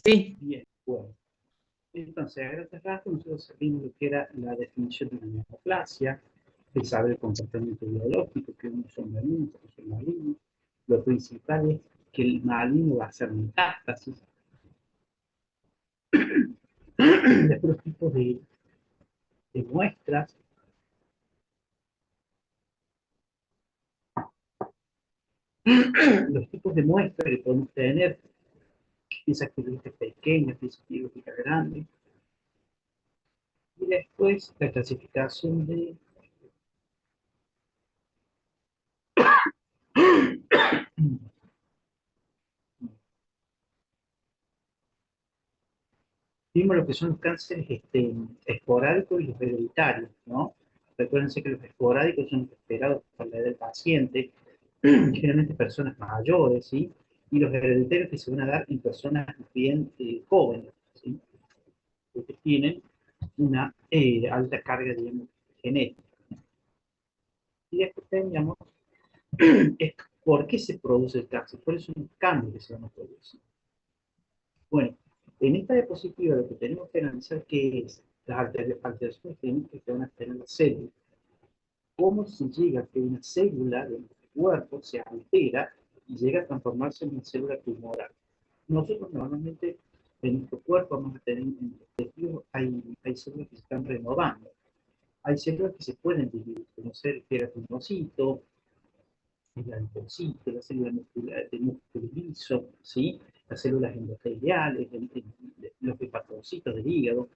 Sí, Bien, bueno. Entonces, a grandes rasgos, nosotros vimos lo que era la definición de la neoplasia, de saber el comportamiento biológico, que unos son benignos, otros son malignos. Lo principal es que el maligno va a hacer metástasis. Después los tipos de muestras, los tipos de muestras que podemos tener, piezas quirúrgicas pequeñas, piezas quirúrgicas grandes, y después la clasificación de... Vimos lo que son los cánceres esporádicos y los hereditarios, ¿no? Recuérdense que los esporádicos son los esperados por la edad del paciente, generalmente personas mayores, ¿sí? Y los hereditarios que se van a dar en personas bien jóvenes, ¿sí? Porque tienen una alta carga, digamos, genética. Y después teníamos es por qué se produce el cáncer, cuáles son los cambios que se van a producir. Bueno, en esta diapositiva lo que tenemos que analizar qué es las alteraciones genéticas que van a tener las células, cómo se llega a que una célula de nuestro cuerpo se altera y llega a transformarse en una célula tumoral. Nosotros normalmente en nuestro cuerpo vamos a tener en los tejidos, hay células que se están renovando, hay células que se pueden dividir, como ser el queratinocito, el adipocito, la célula muscular, de músculo liso, ¿sí? Las células endoteliales, los hepatocitos del hígado,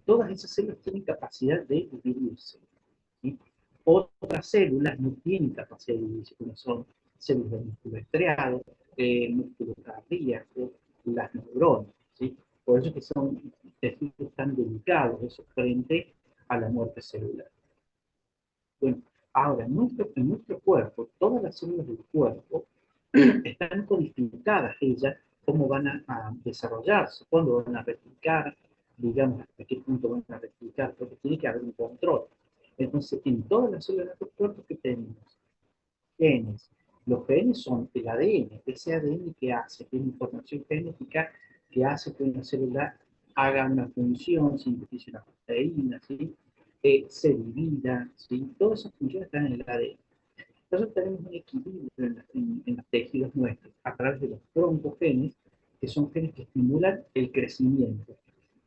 todas esas células tienen capacidad de dividirse. ¿Sí? Otras células no tienen capacidad de dividirse, como son células de músculo estriado, músculo cardíaco, las neuronas. ¿Sí? Por eso es que son tejidos tan delicados eso, frente a la muerte celular. Bueno, ahora en nuestro cuerpo, todas las células del cuerpo están codificadas ellas, cómo van a desarrollarse, cuándo van a replicar, digamos, hasta qué punto van a replicar, porque tiene que haber un control. Entonces, en todas las células de nuestro cuerpo que tenemos genes. Los genes son el ADN, ese ADN que hace, que es información genética que hace que una célula haga una función, sintetice una proteína, ¿sí? Se divida, ¿sí? Todas esas funciones están en el ADN. Entonces tenemos un equilibrio en los tejidos nuestros a través de los troncogenes, que son genes que estimulan el crecimiento,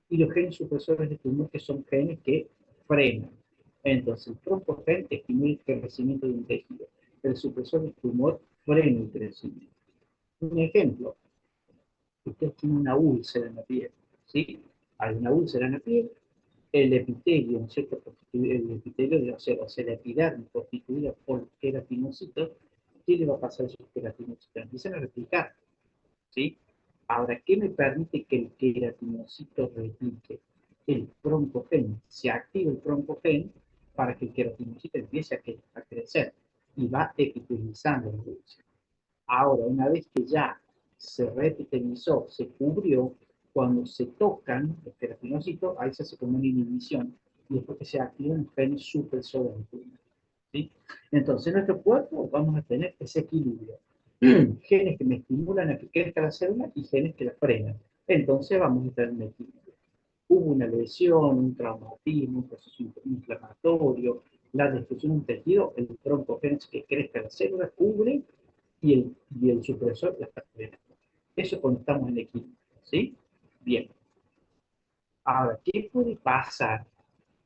y los genes supresores de tumor, que son genes que frenan. Entonces, el troncogen estimula el crecimiento de un tejido. El supresor del tumor frena el crecimiento. Un ejemplo, usted tiene una úlcera en la piel, ¿sí? Hay una úlcera en la piel, el epitelio, ¿no es cierto? El epitelio de o sea, la epidermis constituida por queratinocitos, ¿qué le va a pasar a esos queratinocitos? Empiezan a replicar, ¿sí? Ahora, ¿qué me permite que el queratinocito replique? El troncogen. Se activa el troncogen para que el queratinocito empiece a crecer y va epitelizando la úlcera. Ahora, una vez que ya se repitelizó, se cubrió, cuando se tocan los queratinocitos, ahí se hace como una inhibición y después que se activa un gen supresor del tumor. ¿Sí? Entonces, en nuestro cuerpo vamos a tener ese equilibrio. Genes que me estimulan a que crezca la célula y genes que la frenan. Entonces vamos a estar en equilibrio. Hubo una lesión, un traumatismo, un proceso inflamatorio, la destrucción de un tejido, el troncogenes que crezca la célula cubre y el supresor la está frenando. Eso cuando estamos en equilibrio. ¿Sí? Bien. Ahora, ¿qué puede pasar?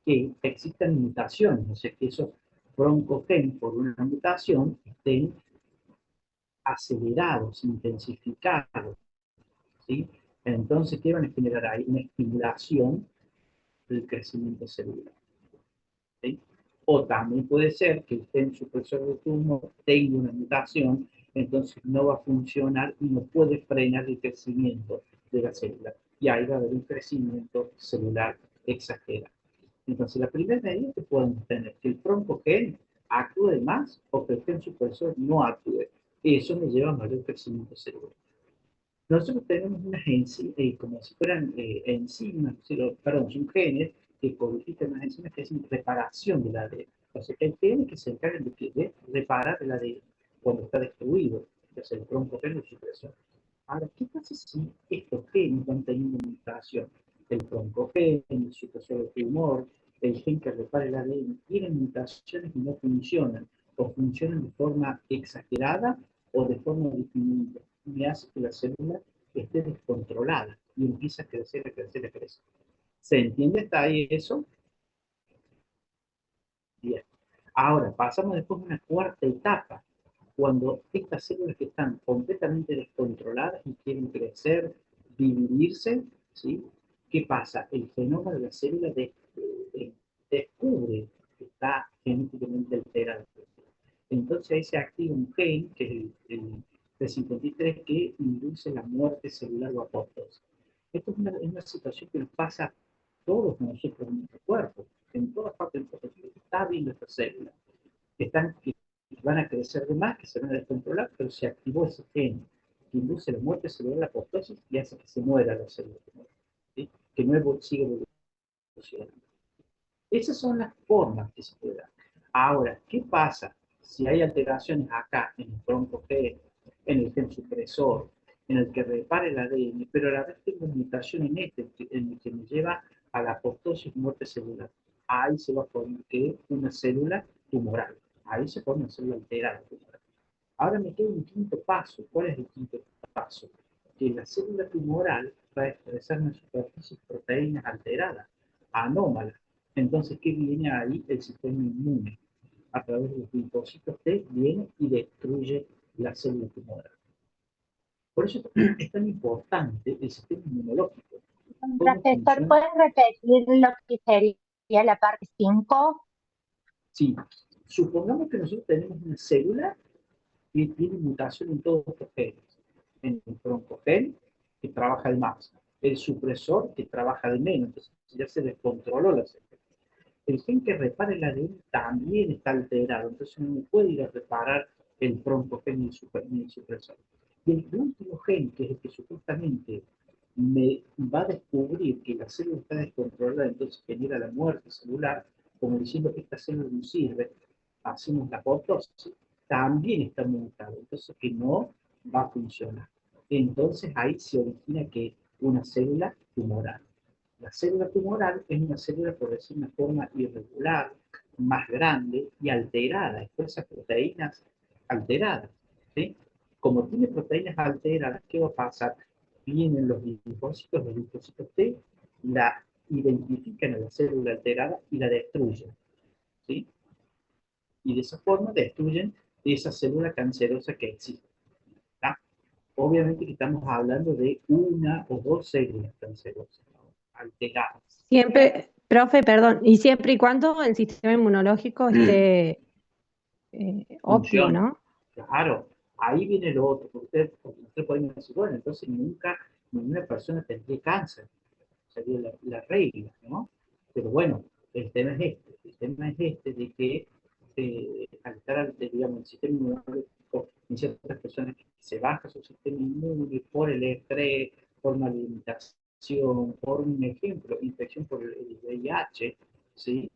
Que existan mutaciones, o sea, que esos broncogenes por una mutación estén acelerados, intensificados, ¿sí? Entonces, ¿qué van a generar ahí? Una estimulación del crecimiento celular, ¿sí? O también puede ser que el gen supresor de tumor tenga una mutación, entonces no va a funcionar y no puede frenar el crecimiento de la célula. Y ahí va a haber un crecimiento celular exagerado. Entonces, la primera medida que podemos tener, que el troncogen actúe más o que el gen supresor no actúe. Y eso nos lleva a mayor crecimiento celular. Nosotros tenemos unas enzimas, como si fueran enzimas, perdón, son genes que codifican unas enzimas que hacen reparación del ADN. O sea, que hay genes que se encargan de reparar el ADN cuando está destruido, ya sea el troncogen o el supresor. Ahora, ¿qué pasa si estos genes van teniendo mutación? El troncogen, el supresor de tumor, el gen que repara el ADN, tienen mutaciones y no funcionan, o funcionan de forma exagerada o de forma disminuida, y hace que la célula esté descontrolada y empieza a crecer, a crecer, a crecer. ¿Se entiende hasta ahí eso? Bien. Ahora, pasamos después a una cuarta etapa, cuando estas células que están completamente descontroladas y quieren crecer, dividirse, ¿sí? ¿Qué pasa? El genoma de la célula descubre que está genéticamente alterado. Entonces ahí se activa un gen, que es el P53, que induce la muerte celular o apoptosis. Esto es una situación que nos pasa a todos nosotros en nuestro cuerpo, en todas partes del cuerpo. Está viendo estas células que van a crecer de más, que se van a descontrolar, pero se activó ese gen que induce la muerte celular, la apoptosis, y hace que se muera la célula, ¿sí? Que no sigue evolucionando. Esas son las formas que se puede dar. Ahora, ¿qué pasa si hay alteraciones acá en el troncogen, en el gen supresor, en el que repara el ADN, pero a la vez tengo mutación en en el que me lleva a la apoptosis, muerte celular? Ahí se va a formar que una célula tumoral. Ahí se forma una célula alterada. Ahora me queda un quinto paso. ¿Cuál es el quinto paso? Que la célula tumoral va a expresar en la superficie proteínas alteradas, anómalas. Entonces, ¿qué viene ahí? El sistema inmune. A través de los linfocitos T viene y destruye la célula tumoral. Por eso es tan importante el sistema inmunológico. ¿Cómo Profesor, funciona? ¿puedes repetir lo que sería la parte 5? Sí, supongamos que nosotros tenemos una célula que tiene mutación en todos estos genes. En el troncogen, que trabaja de más. El supresor, que trabaja de menos. Entonces ya se descontroló la célula. El gen que repara el ADN también está alterado. Entonces no puede ir a reparar el troncogen ni el supresor. Y el último gen, que es el que supuestamente me va a descubrir que la célula está descontrolada, entonces genera la muerte celular, como diciendo que esta célula no sirve, hacemos la apoptosis, también está mutado, entonces que no va a funcionar. Entonces ahí se origina que una célula tumoral. La célula tumoral es una célula, por decir una forma, irregular, más grande y alterada, expresa proteínas alteradas. ¿Sí? Como tiene proteínas alteradas, ¿qué va a pasar? Vienen los linfocitos T, la identifican a la célula alterada y la destruyen. ¿Sí? Y de esa forma destruyen esa célula cancerosa que existe. ¿Tá? Obviamente que estamos hablando de una o dos células cancerosas, ¿no? Alteradas. Siempre, profe, perdón, y siempre y cuando el sistema inmunológico esté óptimo, Funciona. ¿no? Claro, ahí viene lo otro. Porque usted puede decir, bueno, entonces nunca ninguna persona tendría cáncer. Sería la regla, ¿no? Pero bueno, el tema es este. El tema es este de que al estar, digamos, el sistema inmunológico en ciertas personas que se baja su sistema inmune por el estrés, por una alimentación, por un ejemplo, infección por el VIH, ¿sí?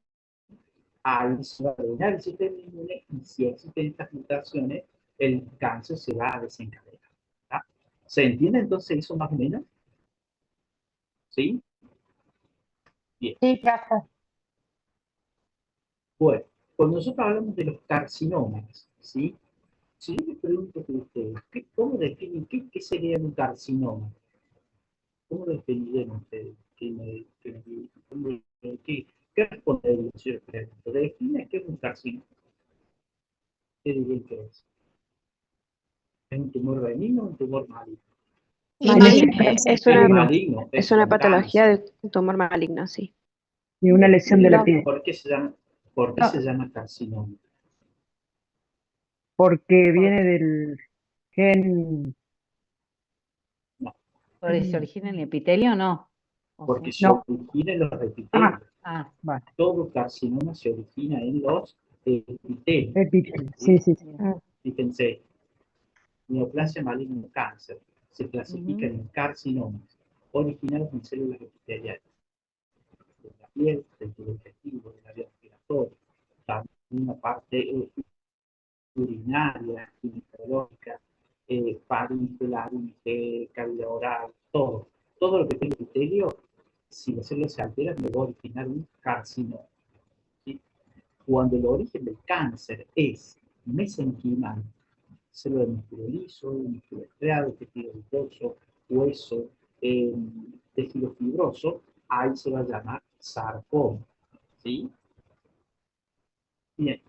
Ahí se va a drenar el sistema inmune y si existen estas mutaciones, el cáncer se va a desencadenar. ¿Tá? ¿Se entiende entonces eso más o menos? ¿Sí? Bien. Sí, profe. Bueno, cuando nosotros hablamos de los carcinomas, ¿sí? Si yo les pregunto a ustedes, ¿cómo definen qué sería un carcinoma? ¿Cómo lo definirían ustedes? ¿Qué responderían si yo les pregunto? Define qué es un carcinoma. ¿Qué dirían que es? ¿Es un tumor benigno o un tumor maligno? Y Maligno. Maligno. Maligno, es es una un patología cáncer. de tumor maligno, sí. Y una lesión de la Lo- piel. ¿Por qué se lo- llama carcinoma? Porque viene del gen. No, ¿Por se origina en el epitelio o no? O porque sea, se No. origina en los Ah, epitelios. ah, vale. Todo carcinoma se origina en los epitelios. Epítelis. Sí, ¿Sí? sí, sí. bien. ah, Fíjense, neoplasia maligno cáncer se Ujú. clasifican en carcinomas originados en células epiteliales de la piel, del tubo digestivo, de la vía respiratoria, también una parte urinaria, ginecológica, faringe, laringe, cavidad oral, todo. Todo lo que tenga epitelio, si la célula se altera, me va a originar un carcinoma. ¿Sí? Cuando el origen del cáncer es mesenquimal, célula de músculo liso, músculo estriado, tejido adiposo, hueso, tejido fibroso, ahí se va a llamar sarcoma. ¿Sí? Bien.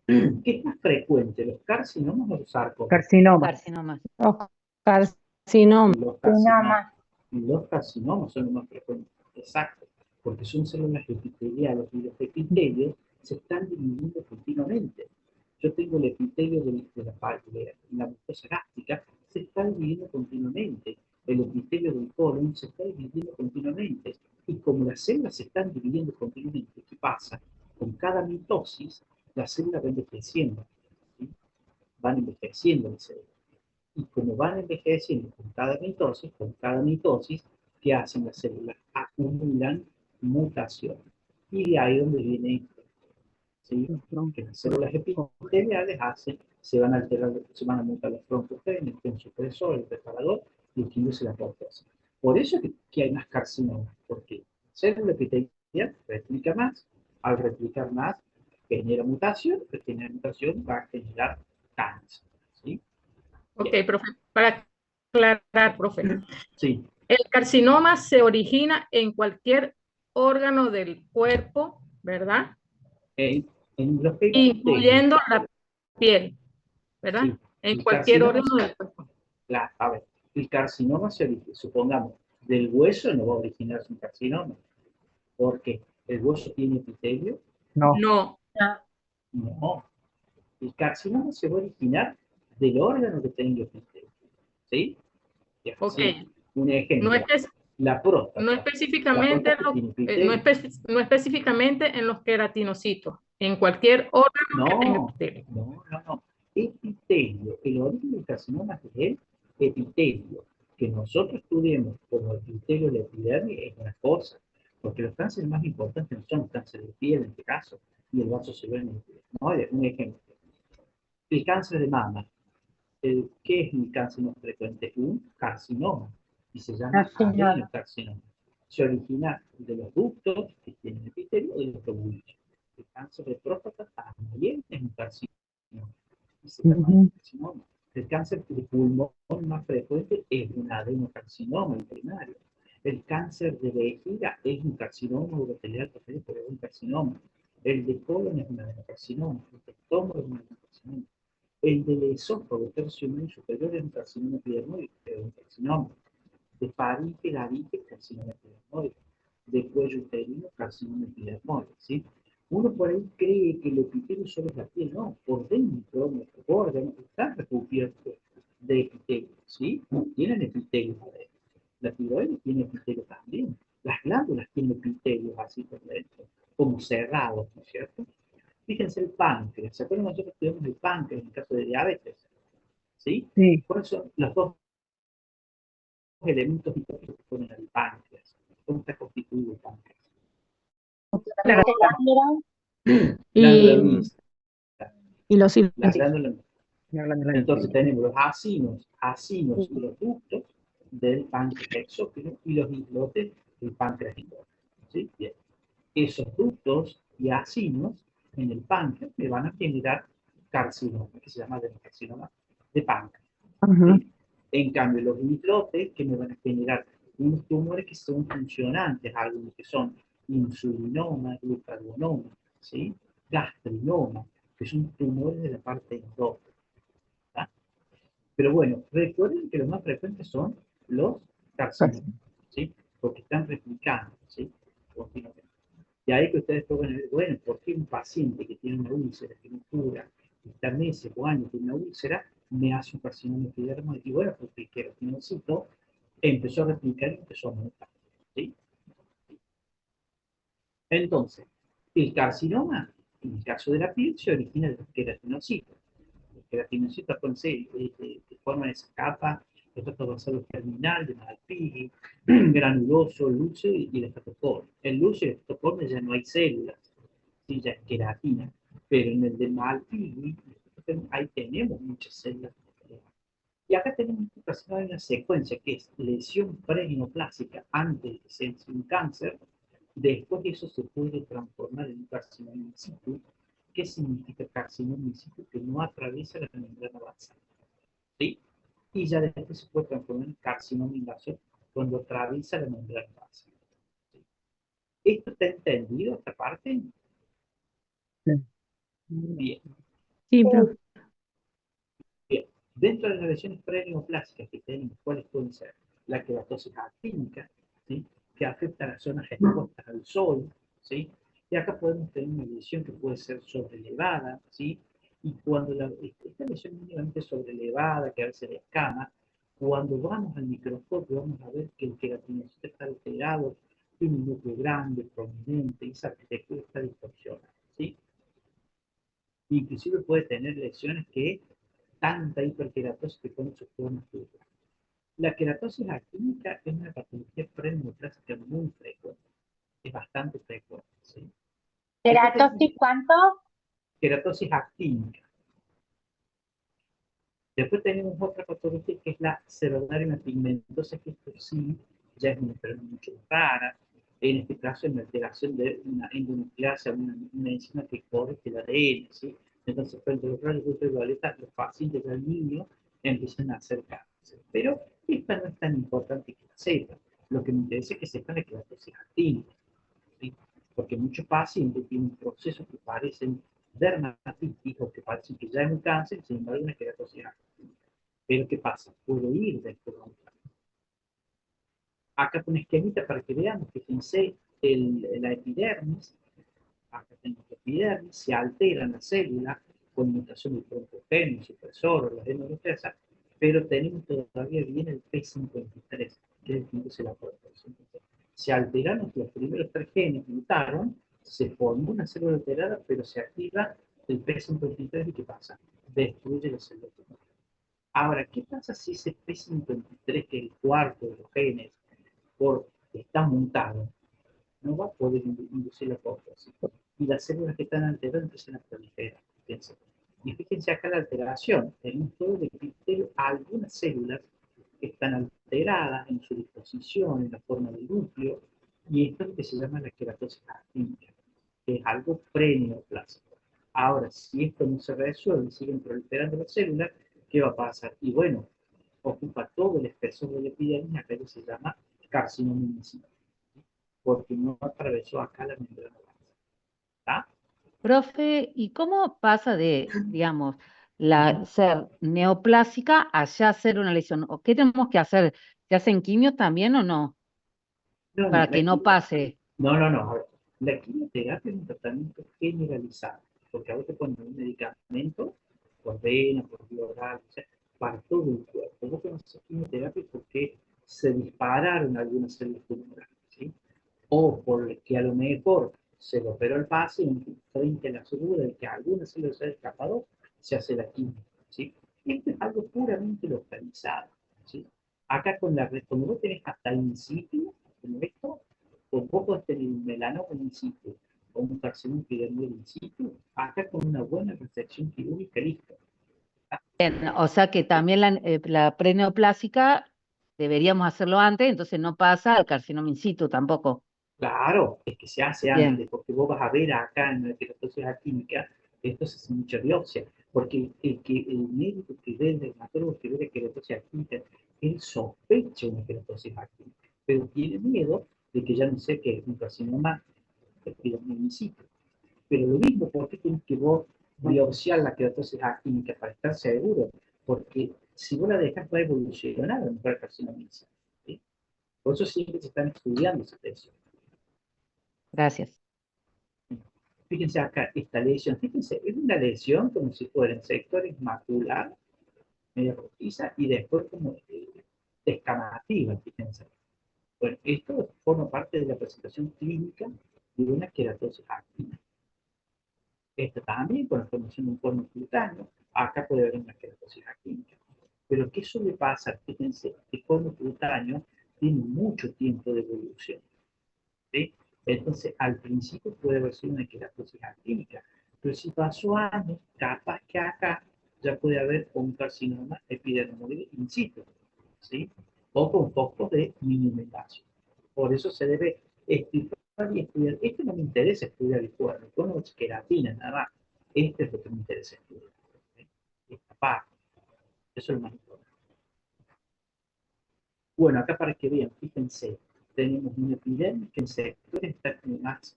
¿Qué es más frecuente, los carcinomas o los sarcomas? Carcinoma. Carcinomas. Los carcinomas. Los Carcinoma. Los carcinomas son los más frecuentes, exacto, porque son células epiteliales y los epitelios se están dividiendo continuamente. Yo tengo el epitelio de la mucosa gástrica, se está dividiendo continuamente. El epitelio del colon se está dividiendo continuamente. Y como las células se están dividiendo continuamente, ¿qué pasa? Con cada mitosis, la célula va envejeciendo. ¿Sí? Van envejeciendo las células. Y como van envejeciendo con cada mitosis, ¿qué hacen las células? Acumulan mutaciones. Y de ahí donde viene esto, ¿sí? Que las células epiteliales se van a alterar, se van a mutar los troncogenes, el supresor, el reparador, y extinguirse la apoptosis. Por eso es que hay más carcinomas, porque la célula epitelial replica más, al replicar más, genera mutación va a generar cáncer, ¿sí? Ok, profe, para aclarar, profe. Sí. El carcinoma se origina en cualquier órgano del cuerpo, ¿verdad? En los epitelios. Incluyendo la piel, ¿verdad? Sí. En El cualquier carcinoma órgano del cuerpo. A ver, el carcinoma se origina, supongamos, del hueso no va a originarse un carcinoma. Porque el hueso tiene epitelio. No. No. No. El carcinoma se va a originar del órgano que tenga epitelio. ¿Sí? Ok. Sí. Un ejemplo. No es la próstata. no específicamente, no específicamente en los queratinocitos, en cualquier órgano que tenga epitelio. No. Epitelio. El origen del carcinoma es el epitelio. Que nosotros estudiemos como epitelio de la epidermis es una cosa, porque los cánceres más importantes no son cánceres de piel en este caso, y el vaso se ve en el piel. ¿No? Un ejemplo. El cáncer de mama. ¿Qué es el cáncer más frecuente? Un carcinoma. Y se llama adenocarcinoma. Se origina de los ductos que tienen epitelio y de los lóbulos. El cáncer de próstata también es un carcinoma. Y se llama carcinoma. El cáncer de pulmón más frecuente es un adenocarcinoma primario. El cáncer de vejiga es un carcinoma urotelial, pero es un carcinoma. El de colon es un adenocarcinoma. El de estómago es un adenocarcinoma. El del esófago tercio medio superior es un carcinoma epidermoide, es un carcinoma. De faringe, laringe, carcinoma epidermoide. De cuello uterino, carcinoma epidermoide, ¿sí? Uno por ahí cree que el epitelio solo es la piel, no, por dentro nuestros órganos están recubiertos de epitelio, ¿sí? Tienen epitelio adentro. La tiroides tiene epitelio también. Las glándulas tienen epitelio así por dentro, como cerrados, ¿no es cierto? Fíjense el páncreas. ¿Se acuerdan nosotros estudiamos el páncreas en el caso de diabetes? ¿Sí? Sí. ¿Cuáles son los dos elementos que ponen al páncreas? ¿Cómo está constituido el páncreas? Y los La cilíndricos. glándula. Entonces tenemos los acinos y los ductos del páncreas exócrino y los islotes del páncreas endócrino. ¿Sí? Bien. Esos ductos y acinos en el páncreas me van a generar carcinoma, que se llama adenocarcinoma de páncreas. ¿Sí? En cambio, los islotes que me van a generar unos tumores que son funcionantes, algunos que son insulinoma, glucagonoma, ¿sí? Gastrinoma, que son tumores de la parte endócrina. Pero bueno, recuerden que los más frecuentes son los carcinomas, ¿sí? Porque están replicando, ¿sí? Continuamente. Y ahí que ustedes pueden ver, bueno, ¿por qué un paciente que tiene una úlcera, que no cura, está meses o años con una úlcera, me hace un carcinoma epidermoide? Y bueno, porque el queratinocito empezó a replicar y empezó a mutar, ¿sí? Entonces, el carcinoma, en el caso de la piel, se origina de los queratinocitos. Los queratinocitos pueden ser de forma de esa capa, el basal terminal, de Malpighi, granuloso, lúcido y el estratoforme. El lúcido y el estratoforme ya no hay células, ¿sí? Ya es queratina. Pero en el de Malpighi, ahí tenemos muchas células. Y acá tenemos que pasar una secuencia que es lesión preneoplásica antes de que sea un cáncer. Después eso se puede transformar en un carcinoma in situ. ¿Qué significa carcinoma in situ? Que no atraviesa la membrana basal, ¿sí? Y ya después se puede transformar en carcinoma invasor cuando atraviesa la membrana basal. ¿Sí? ¿Esto está entendido, esta parte? Sí. Bien. Sí, profe. Bien. Dentro de las lesiones preneoplásicas que tenemos, ¿cuáles pueden ser? La queratosis actínica, ¿sí? Que afecta a las zonas expuestas al sol, ¿sí? Y acá podemos tener una lesión que puede ser sobrelevada, ¿sí? Y cuando esta lesión mínimamente sobrelevada, que a veces es escama, cuando vamos al microscopio vamos a ver que el queratinocito está alterado, tiene un núcleo grande, prominente, y esa arquitectura está distorsionada, ¿sí? Inclusive puede tener lesiones que tanta hiperkeratosis que pone sus formas turbias. La queratosis actínica es una patología preneoplásica muy frecuente, es bastante frecuente, ¿sí? ¿Keratosis cuánto? Queratosis actínica. Después tenemos otra patología que es la seroderma pigmentosa, que esto sí ya es una enfermedad mucho más rara. En este caso es una alteración de una endonucleasa, una enzima que corrige el ADN, ¿sí? Entonces, frente a los rayos ultravioleta, los pacientes del niño empiezan a hacer cáncer. Pero esta no es tan importante que la sepan. Lo que me interesa es que sepan la queratosis actínica, ¿sí? Porque muchos pacientes tienen procesos que parecen dermatitis o que parecen que ya es un cáncer, sin embargo, una queratosis actínica. Pero ¿qué pasa? Puede ir después de un cáncer. Acá con un esquemita para que veamos que fíjense la epidermis, acá tenemos la epidermis, se altera en la célula con mutación del trombogeno, supresor o la genonucleasa, pero tenemos todavía bien el P53, que es el que induce la protección. Se alteraron los primeros 3 genes, mutaron, se formó una célula alterada, pero se activa el P53 y ¿qué pasa? Destruye la célula tumor. Ahora, ¿qué pasa si ese P53, que es el cuarto de los genes, está mutado? No va a poder inducir la apoptosis. Y las células que están alteradas empiezan a proliferar. Fíjense. Y fíjense acá la alteración. Tenemos todo el epitelio, algunas células que están alteradas en su disposición, en la forma del núcleo, y esto es lo que se llama la queratosis actínica, que es algo preneoplásico. Ahora, si esto no se resuelve, siguen proliferando las células, ¿qué va a pasar? Y bueno, ocupa todo el espesor de la epidermis, acá que se llama carcinoma in situ, porque no atravesó acá la membrana basal. ¿Está? Profe, ¿y cómo pasa de, digamos, ser neoplásica a ya ser una lesión? ¿O qué tenemos que hacer? ¿Se hacen quimios también o no? No, Para que no pase. no. A ver, la quimioterapia es un tratamiento generalizado, porque a veces ponen un medicamento por vena, por vía oral, o sea, para todo el cuerpo. Vos conoces quimioterapia porque se dispararon algunas células tumorales, ¿sí? O porque a lo mejor se lo operó el paciente frente a la segura de que algunas células se han escapado, se hace la quimio, ¿sí? Esto es algo puramente localizado, ¿sí? Acá como vos tenés hasta in situ, como esto, o vos podés tener un melanoma in situ, o un carcinoma epidermal in situ, acá con una buena resección quirúrgica, listo. Bien, o sea que también la preneoplásica deberíamos hacerlo antes, entonces no pasa al carcinoma in situ tampoco. Claro, es que se hace Bien, antes, porque vos vas a ver acá en la queratosis actínica, esto se hace mucha biopsia, porque el médico que ve, el dermatólogo que ve la queratosis actínica, él sospecha una queratosis actínica, pero tiene miedo de que ya no sé qué es un carcinoma epidermal in situ. Pero lo mismo, ¿por qué tienes que vos biopsiar la queratosis actínica para estar seguro? Porque si vos la dejas va a evolucionar a mejor carcinoma in situ, ¿sí? Por eso siempre se están estudiando esa lesión. gracias. Fíjense acá, esta lesión, fíjense, es una lesión como si fuera en sectores macular, media rojiza, y después como escamativa, fíjense. Bueno, esto forma parte de la presentación clínica de una queratosis activa. Esta también, con la formación de un cono cutáneo, acá puede haber una queratosis activa. Pero ¿qué suele pasar? Fíjense, el cono cutáneo tiene mucho tiempo de evolución, ¿sí? Entonces, al principio puede haber sido una queratosis actínica, pero si pasó años, capaz que acá ya puede haber un carcinoma epidermoide in situ, ¿sí? O con focos de minimetación. Por eso se debe estudiar y estudiar. Esto no me interesa estudiar el cuerno, con queratina nada más. Este es lo que me interesa estudiar. ¿Sí? Esta parte. Eso es lo más importante. Bueno, acá para que vean, fíjense, tenemos una epidermis que en sectores está como más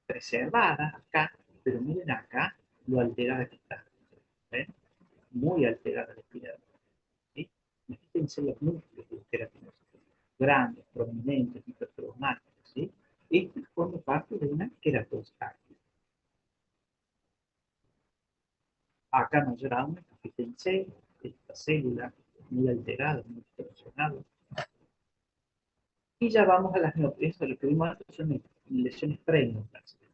preservada acá, pero miren acá lo alterada que está. ¿Ven? Muy alterada la epidermis. ¿Sí? Fíjense los núcleos de los queratinocitos, grandes, prominentes, hipercromáticos. ¿Sí? Esto forma parte de una queratosis activa. Acá mayor aumento, fíjense, esta célula muy alterada, muy distorsionada. Y ya vamos a las neoplasias. Lo que vimos antes son lesiones preneoplásicas.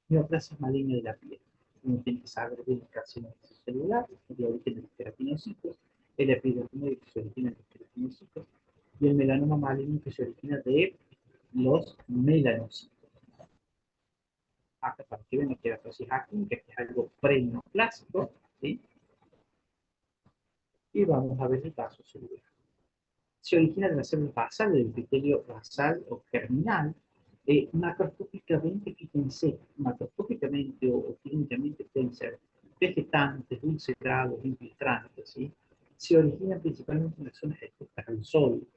Neoplasia maligna de la piel. Uno tiene que saber bien el carcinoma celular, el origen de los queratinocitos, el epidermoide que se origina de los queratinocitos, y el melanoma maligno que se origina de los melanocitos. Acá para que vean la queratosis actínica, que es algo preneoplásico, ¿sí? Y vamos a ver el vaso celular. Se origina de la célula basal, del epitelio basal o germinal. Macroscópicamente, fíjense, macroscópicamente o clínicamente pueden ser vegetantes, dulcetrados, infiltrantes, ¿sí? Se originan principalmente en las zonas expuestas al sol,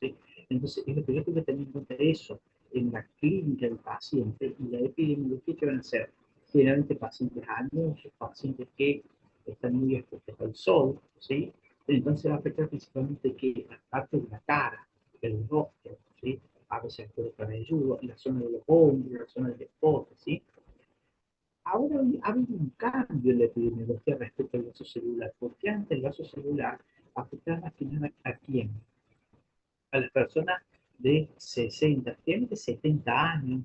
¿sí? Entonces, es lo que yo tengo que tener en cuenta eso en la clínica del paciente y la epidemiología que van a ser generalmente pacientes añosos, pacientes que están muy expuestos al sol, ¿sí? Entonces va a afectar principalmente que la parte de la cara, el rostro, ¿sí? A veces el cabelludo, en la zona de los hombros, en la zona del escote, ¿sí? Ahora ha habido un cambio en la epidemiología respecto al vaso celular, porque antes el vaso celular afectaba más que nada a quién, a las personas de 60, de 70 años,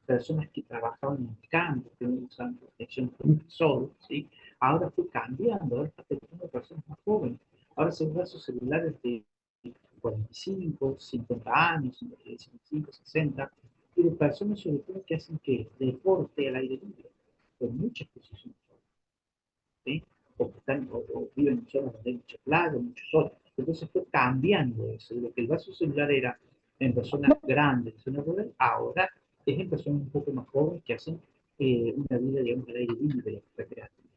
personas que trabajaban en el campo, que no usaban protección por el sol, ¿sí? Ahora fue cambiando, ahora está afectando a personas más jóvenes. Ahora se usan sus celulares de 45, 50 años, 55, 60, y de personas sobre todo que hacen que deporte al aire libre, con mucha exposición, ¿sí? O que están, o viven en zonas donde hay mucha playa, mucho sol. Entonces fue cambiando eso, de lo que el vaso celular era en personas grandes, en zonas rurales, ahora es en personas un poco más jóvenes que hacen una vida, digamos, al aire libre, recreativa.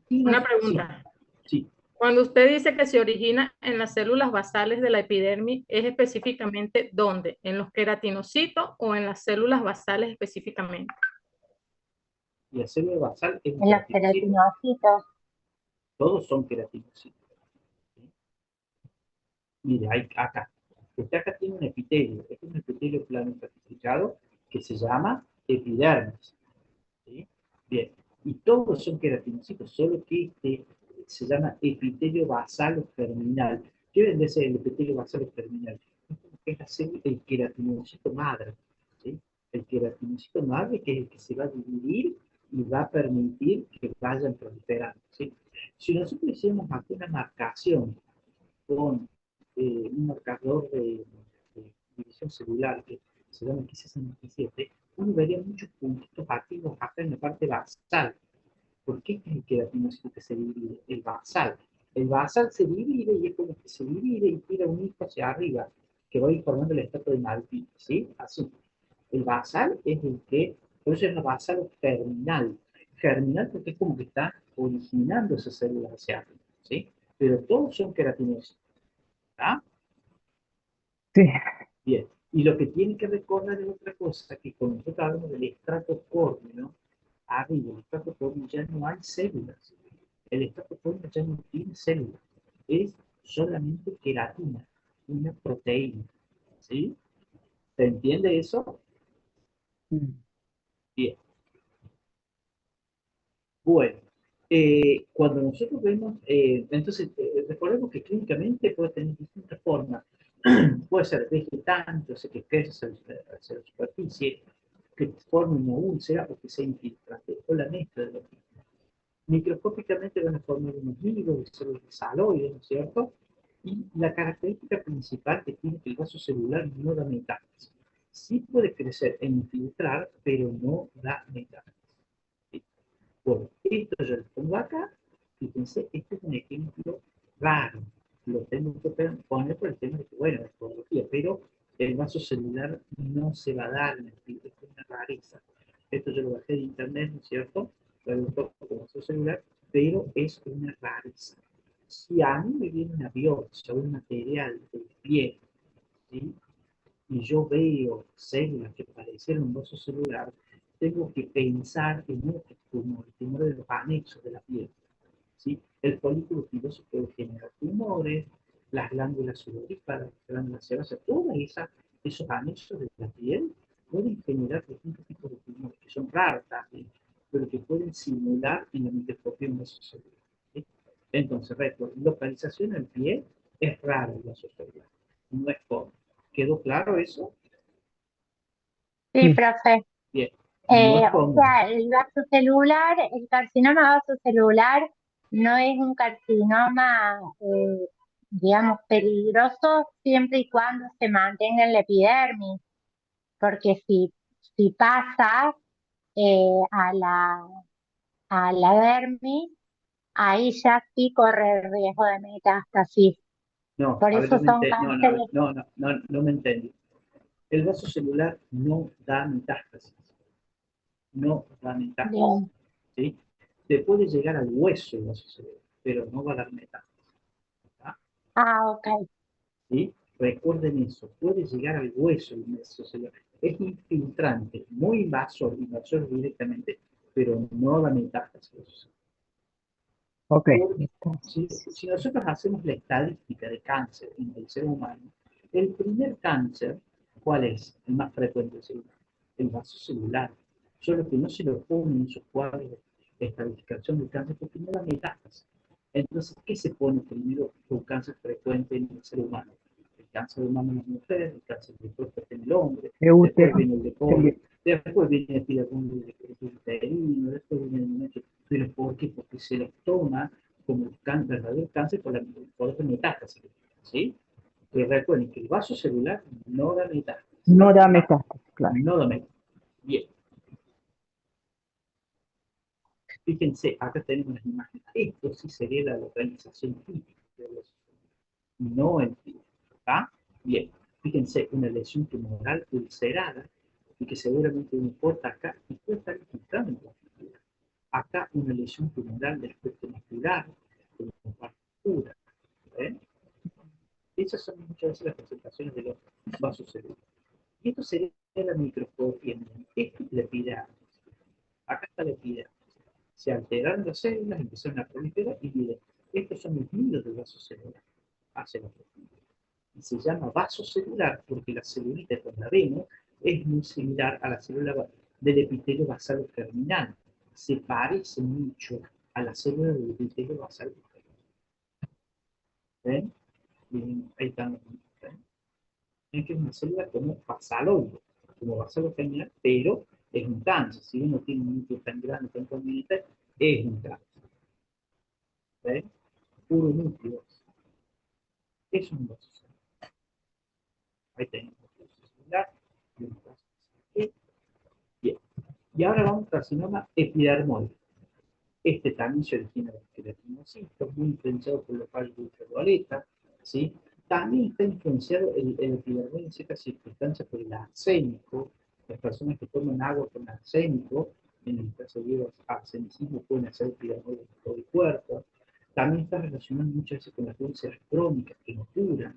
Una pregunta. Sí. Cuando usted dice que se origina en las células basales de la epidermis, ¿es específicamente dónde? ¿En los queratinocitos o en las células basales específicamente? Y la célula basal es un En los queratinocitos. Todos son queratinocitos. ¿Sí? Mire, acá. Usted acá tiene un epitelio. Este es un epitelio plano estratificado que se llama epidermis. ¿Sí? Bien. Y todos son queratinocitos, solo que este se llama epitelio basal o germinal. ¿Qué vendría a ser el epitelio basal o germinal? Es el queratinocito madre. ¿Sí? El queratinocito madre, que es el que se va a dividir y va a permitir que vayan proliferando. ¿Sí? Si nosotros hiciéramos aquí una marcación con un marcador de división celular que se llama X67, uno vería muchos puntitos activos acá en la parte basal. ¿Por qué es el queratinocito que se divide? El basal. El basal se divide y es como que se divide y tira un hijo hacia arriba, que va formando el estrato de Malpighi, ¿sí? Así. El basal es el que, por eso es la basal germinal. Germinal porque es como que está originando esas células hacia arriba, ¿sí? Pero todos son queratinocitos. ¿Ah? Sí. Bien. Y lo que tiene que recordar es otra cosa, que cuando nosotros hablamos del estrato córneo, arriba del estrato córneo ya no hay células. El estrato córneo ya no tiene células. Es solamente queratina, una proteína. ¿Sí? ¿Se entiende eso? Bien. Bueno. Cuando nosotros vemos, entonces, recordemos que clínicamente puede tener distintas formas. Puede ser vegetante, o sea, que crece hacia la superficie, que forme una úlcera o que sea infiltrante, o la mezcla de los mismos. Microscópicamente van a formar unos higos de células saloides, ¿no es cierto? Y la característica principal que tiene que el vaso celular no da metástasis. Sí puede crecer e infiltrar, pero no da metástasis. ¿Sí? Bueno, esto yo lo pongo acá Fíjense, este es un ejemplo raro. Lo tengo que poner por el tema de que, bueno, la ecología, pero el vaso celular no se va a dar en el PIB, es una rareza. Esto yo lo bajé de internet, ¿no es cierto? Lo busco como vaso celular, pero es una rareza. Si a mí me viene una biopsia o un material de piel, ¿sí? Y yo veo células que parecieron un vaso celular, tengo que pensar en otros tumores, tumores de los anexos de la piel. ¿Sí? El folículo piloso puede generar tumores, las glándulas sudoríparas, las glándulas sebáceas, todas esos anexos de la piel pueden generar distintos tipos de tumores, que son raros también, pero que pueden simular en la microscopía un vaso celular. ¿Sí? Entonces, localización en piel es raro el vaso celular, no es común. ¿Quedó claro eso? Sí, Sí. profe. Bien, no es O común. sea, el vaso celular, el carcinoma vasocelular no es un carcinoma, digamos, peligroso siempre y cuando se mantenga en la epidermis, porque si pasa a la dermis, ahí ya sí corre el riesgo de metástasis. No, Por a ver, eso son no, cánceres. no me entendí. El vaso celular no da metástasis. No da metástasis. Bien. ¿Sí? Te puede llegar al hueso el vaso celular, pero no va a dar metástasis. ¿Tá? Ah, ok. ¿Sí? Recuerden eso, puede llegar al hueso el vaso celular. Es infiltrante, muy invasor directamente, pero no da metástasis. Ok. Si nosotros hacemos la estadística de cáncer en el ser humano, el primer cáncer, ¿cuál es el más frecuente del ser humano? El vaso celular. Solo que no se lo pone en sus cuadros de estadificación del cáncer porque no da metástasis. Entonces, ¿qué se pone primero un cáncer frecuente en el ser humano? El cáncer de mama en la mujer, el cáncer de próstata en el hombre, De después útero. viene el de colon, después viene el epidermo uterino, después viene el mecho. ¿Pero por qué? Porque se lo toma como verdadero cáncer por esa metástasis. ¿Sí? Pero recuerden que el vaso celular no da metástasis. No da metástasis, claro. No da metástasis. Bien. Fíjense, acá tenemos las imágenes. Esto sí sería la localización típica de los no el tipo. ¿Está? Bien. Fíjense, una lesión tumoral ulcerada y que seguramente no importa acá y puede estar infiltrando en la musculatura. Acá una lesión tumoral del aspecto muscular, con fractura. ¿Ven? Esas son muchas veces las presentaciones de los vasos celulares. Y esto sería la microscopía. Esto es la epidermis. Acá está la epidermis. Se alteraron las células, empezaron a proliferar y miren, estos son los nidos del vaso celular hacia la profundidad. Y se llama vaso celular porque la celulita, cuando la vemos, es muy similar a la célula del epitelio basal germinal. Se parece mucho a la célula del epitelio basal germinal. ¿Ven? Ahí están. ¿Ven? Es que es una célula como basaloide, como basalo germinal, pero es un cáncer. Si uno tiene un núcleo tan grande, tan prominente, es un cáncer. ¿Ven? Puro núcleo. Eso es un vaso celular. Ahí tenemos un vaso celular y un vaso celular. Bien. Y ahora vamos al carcinoma epidermoide. Este también se origina de queratinocitos, muy influenciado por los rayos ultravioleta, ¿sí? También está influenciado el epidermoide en ciertas circunstancias por el arsénico. Las personas que toman agua con arsénico, en el caso de arsenicismo, pueden hacer epidermoide en todo el cuerpo. También está relacionado muchas veces con las úlceras crónicas que no curan,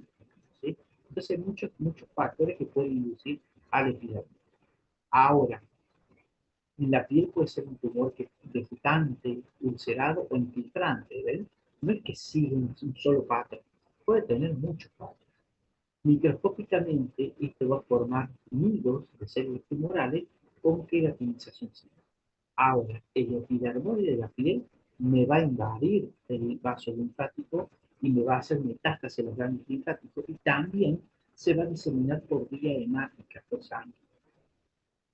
¿sí? Entonces hay muchos factores que pueden inducir al epidermoide. Ahora, en la piel puede ser un tumor que vegetante, ulcerado o infiltrante, ¿ven? No es que siga un solo patrón, puede tener muchos patrones. Microscópicamente, esto va a formar nidos de células tumorales con queratinización celular. Ahora, el epidermoide de la piel me va a invadir el vaso linfático y me va a hacer metástasis en los ganglios linfáticos y también se va a diseminar por vía hemática, por sangre.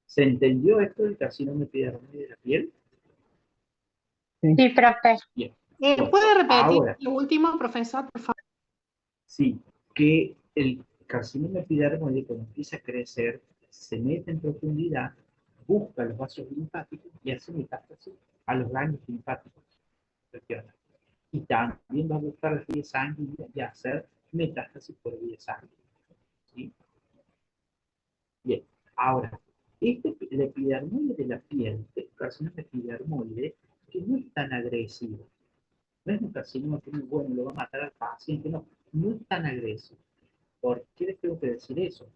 ¿Se entendió esto del carcinoma epidermoide de la piel? Sí, profe. Bien. Bueno, ¿Puede repetir ahora, lo último, profesor, por favor? sí, que el carcinoma epidermoide cuando empieza a crecer, se mete en profundidad, busca los vasos linfáticos y hace metástasis a los ganglios linfáticos regionales. Y también va a buscar las vías sanguíneas y hacer metástasis por vía sanguínea. ¿Sí? Bien, ahora, el epidermoide de la piel, el carcinoma epidermoide, que no es tan agresivo. No es un carcinoma que es bueno, lo va a matar al paciente, no, no es tan agresivo. ¿Por qué les tengo que decir eso?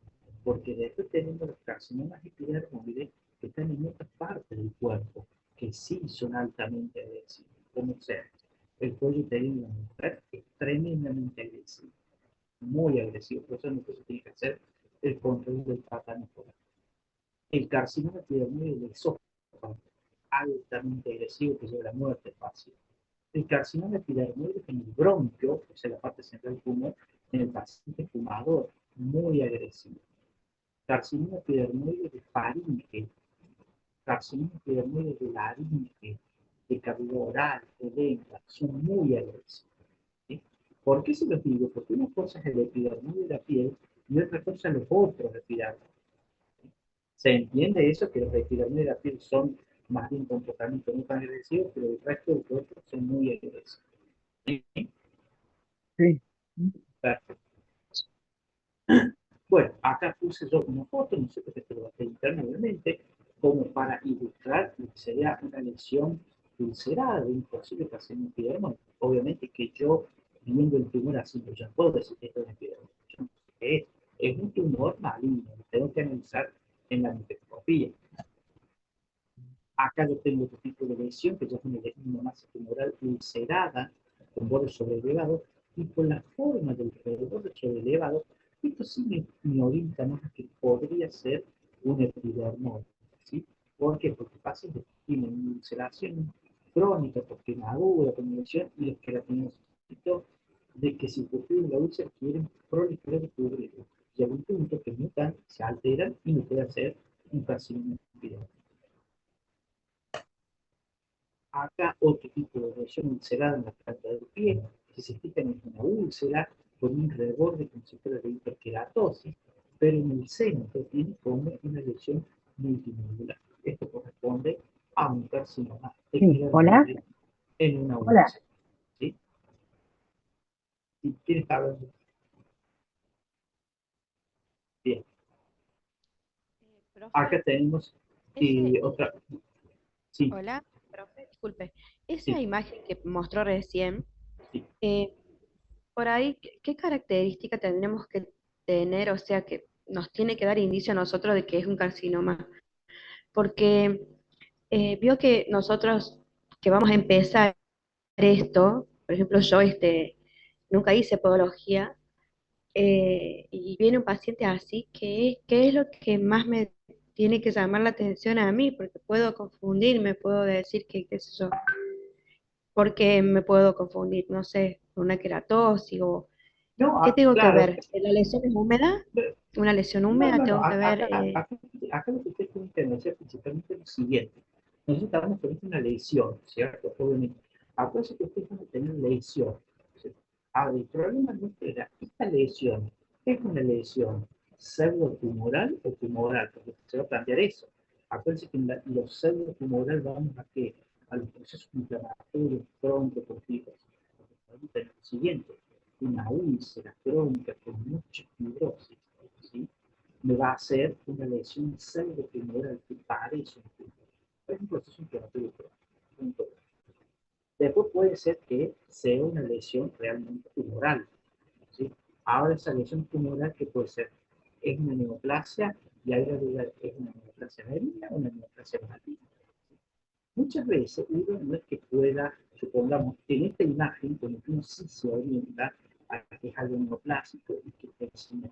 Porque después tenemos los carcinomas epidermoides que están en otras partes del cuerpo, que sí son altamente agresivos, como sea. El cuello uterino de una mujer es tremendamente agresivo, muy agresivo, por eso nosotros tiene que hacer el control del tratamiento. El carcinoma epidermoide del esófago, altamente agresivo que lleva a la muerte fácil. El carcinoma epidermoide en el bronquio, o sea, la parte central del pulmón, en el paciente fumador, muy agresivo. Carcinoma epidermoide de faringe, carcinoma epidermoide de laringe, de cavidad oral, de lengua, son muy agresivos. ¿Sí? ¿Por qué se los digo? Porque una cosa es el epidermoide de la piel y otra cosa los otros epidermoides. Se entiende eso, que los epidermoides de la piel son más bien comportamientos no tan agresivos, pero el resto de los otros son muy agresivos. ¿Sí? Sí. Perfecto. Bueno, acá puse yo una foto, no sé por qué te lo voy a editar nuevamente, como para ilustrar lo que sería una lesión ulcerada de un posible carcinoma epidermoide. Obviamente que yo, viendo el tumor así, yo ya puedo decir que esto es un epidermoide. Yo no sé qué es un tumor maligno, lo tengo que analizar en la microscopía. Acá yo tengo otro tipo de lesión, que ya es una masa tumoral ulcerada, con borde sobrelevado, y por la forma del borde sobrelevado, esto sí me orienta más a que podría ser un epidermoide. ¿Sí? ¿Por qué? Porque pacientes tienen una ulceración crónica, porque madura, con lesión, y los que la tienen necesito de que si ocurre la úlcera quieren proliferar y cubrirlo. Llega un punto que mutan, se alteran y no puede hacer un carcinoma epidermoide. Acá otro tipo de lesión ulcerada en la planta del pie, que se fijan en una úlcera con un reborde como si fuera de hiperkeratosis, pero en el centro tiene como una lesión multinodular. Esto corresponde a un carcinoma Sí. Hola. epidermoide en una Hola. úlcera. ¿Sí? ¿Sí? ¿Quién está hablando? Bien. Profe, Acá tenemos ese, otra. Sí, hola, profe, disculpe. Esa sí, imagen que mostró recién, sí. eh, por ahí, ¿qué característica tendremos que tener? O sea, que nos tiene que dar indicio a nosotros de que es un carcinoma. Porque vio que nosotros que vamos a empezar esto, por ejemplo, yo nunca hice podología, y viene un paciente así, ¿qué es lo que más me tiene que llamar la atención a mí? Porque puedo confundirme, puedo decir que, qué sé yo, porque me puedo confundir, no sé, con una queratosis o No, ¿qué tengo que claro. ver? ¿La lesión es húmeda? ¿Una lesión No, húmeda? no, no. Tengo que ver, Acá lo que usted tiene que anunciar principalmente es lo siguiente. Nosotros estamos con una lesión, ¿cierto? Obviamente. Acuérdense que ustedes van a tener lesión. ¿Sí? Ahora, el problema no era, esta lesión es una lesión pseudotumoral o tumoral, porque se va a plantear eso. Acuérdense que los pseudotumorales vamos a que a los procesos inflamatorios broncoconstrictivos. Vamos a tener lo siguiente, una úlcera crónica con mucha fibrosis, ¿sí? Me va a hacer una lesión pseudotumoral que parece un tumor. Es un proceso inflamatorio crónico. Después puede ser que sea una lesión realmente tumoral. ¿Sí? Ahora esa lesión tumoral que puede ser, es una neoplasia y hay la duda, es una neoplasia benigna o una neoplasia maligna. Muchas veces uno no es que pueda, supongamos, en esta imagen, como que uno sí se orienta a que es algo neoplásico y que es una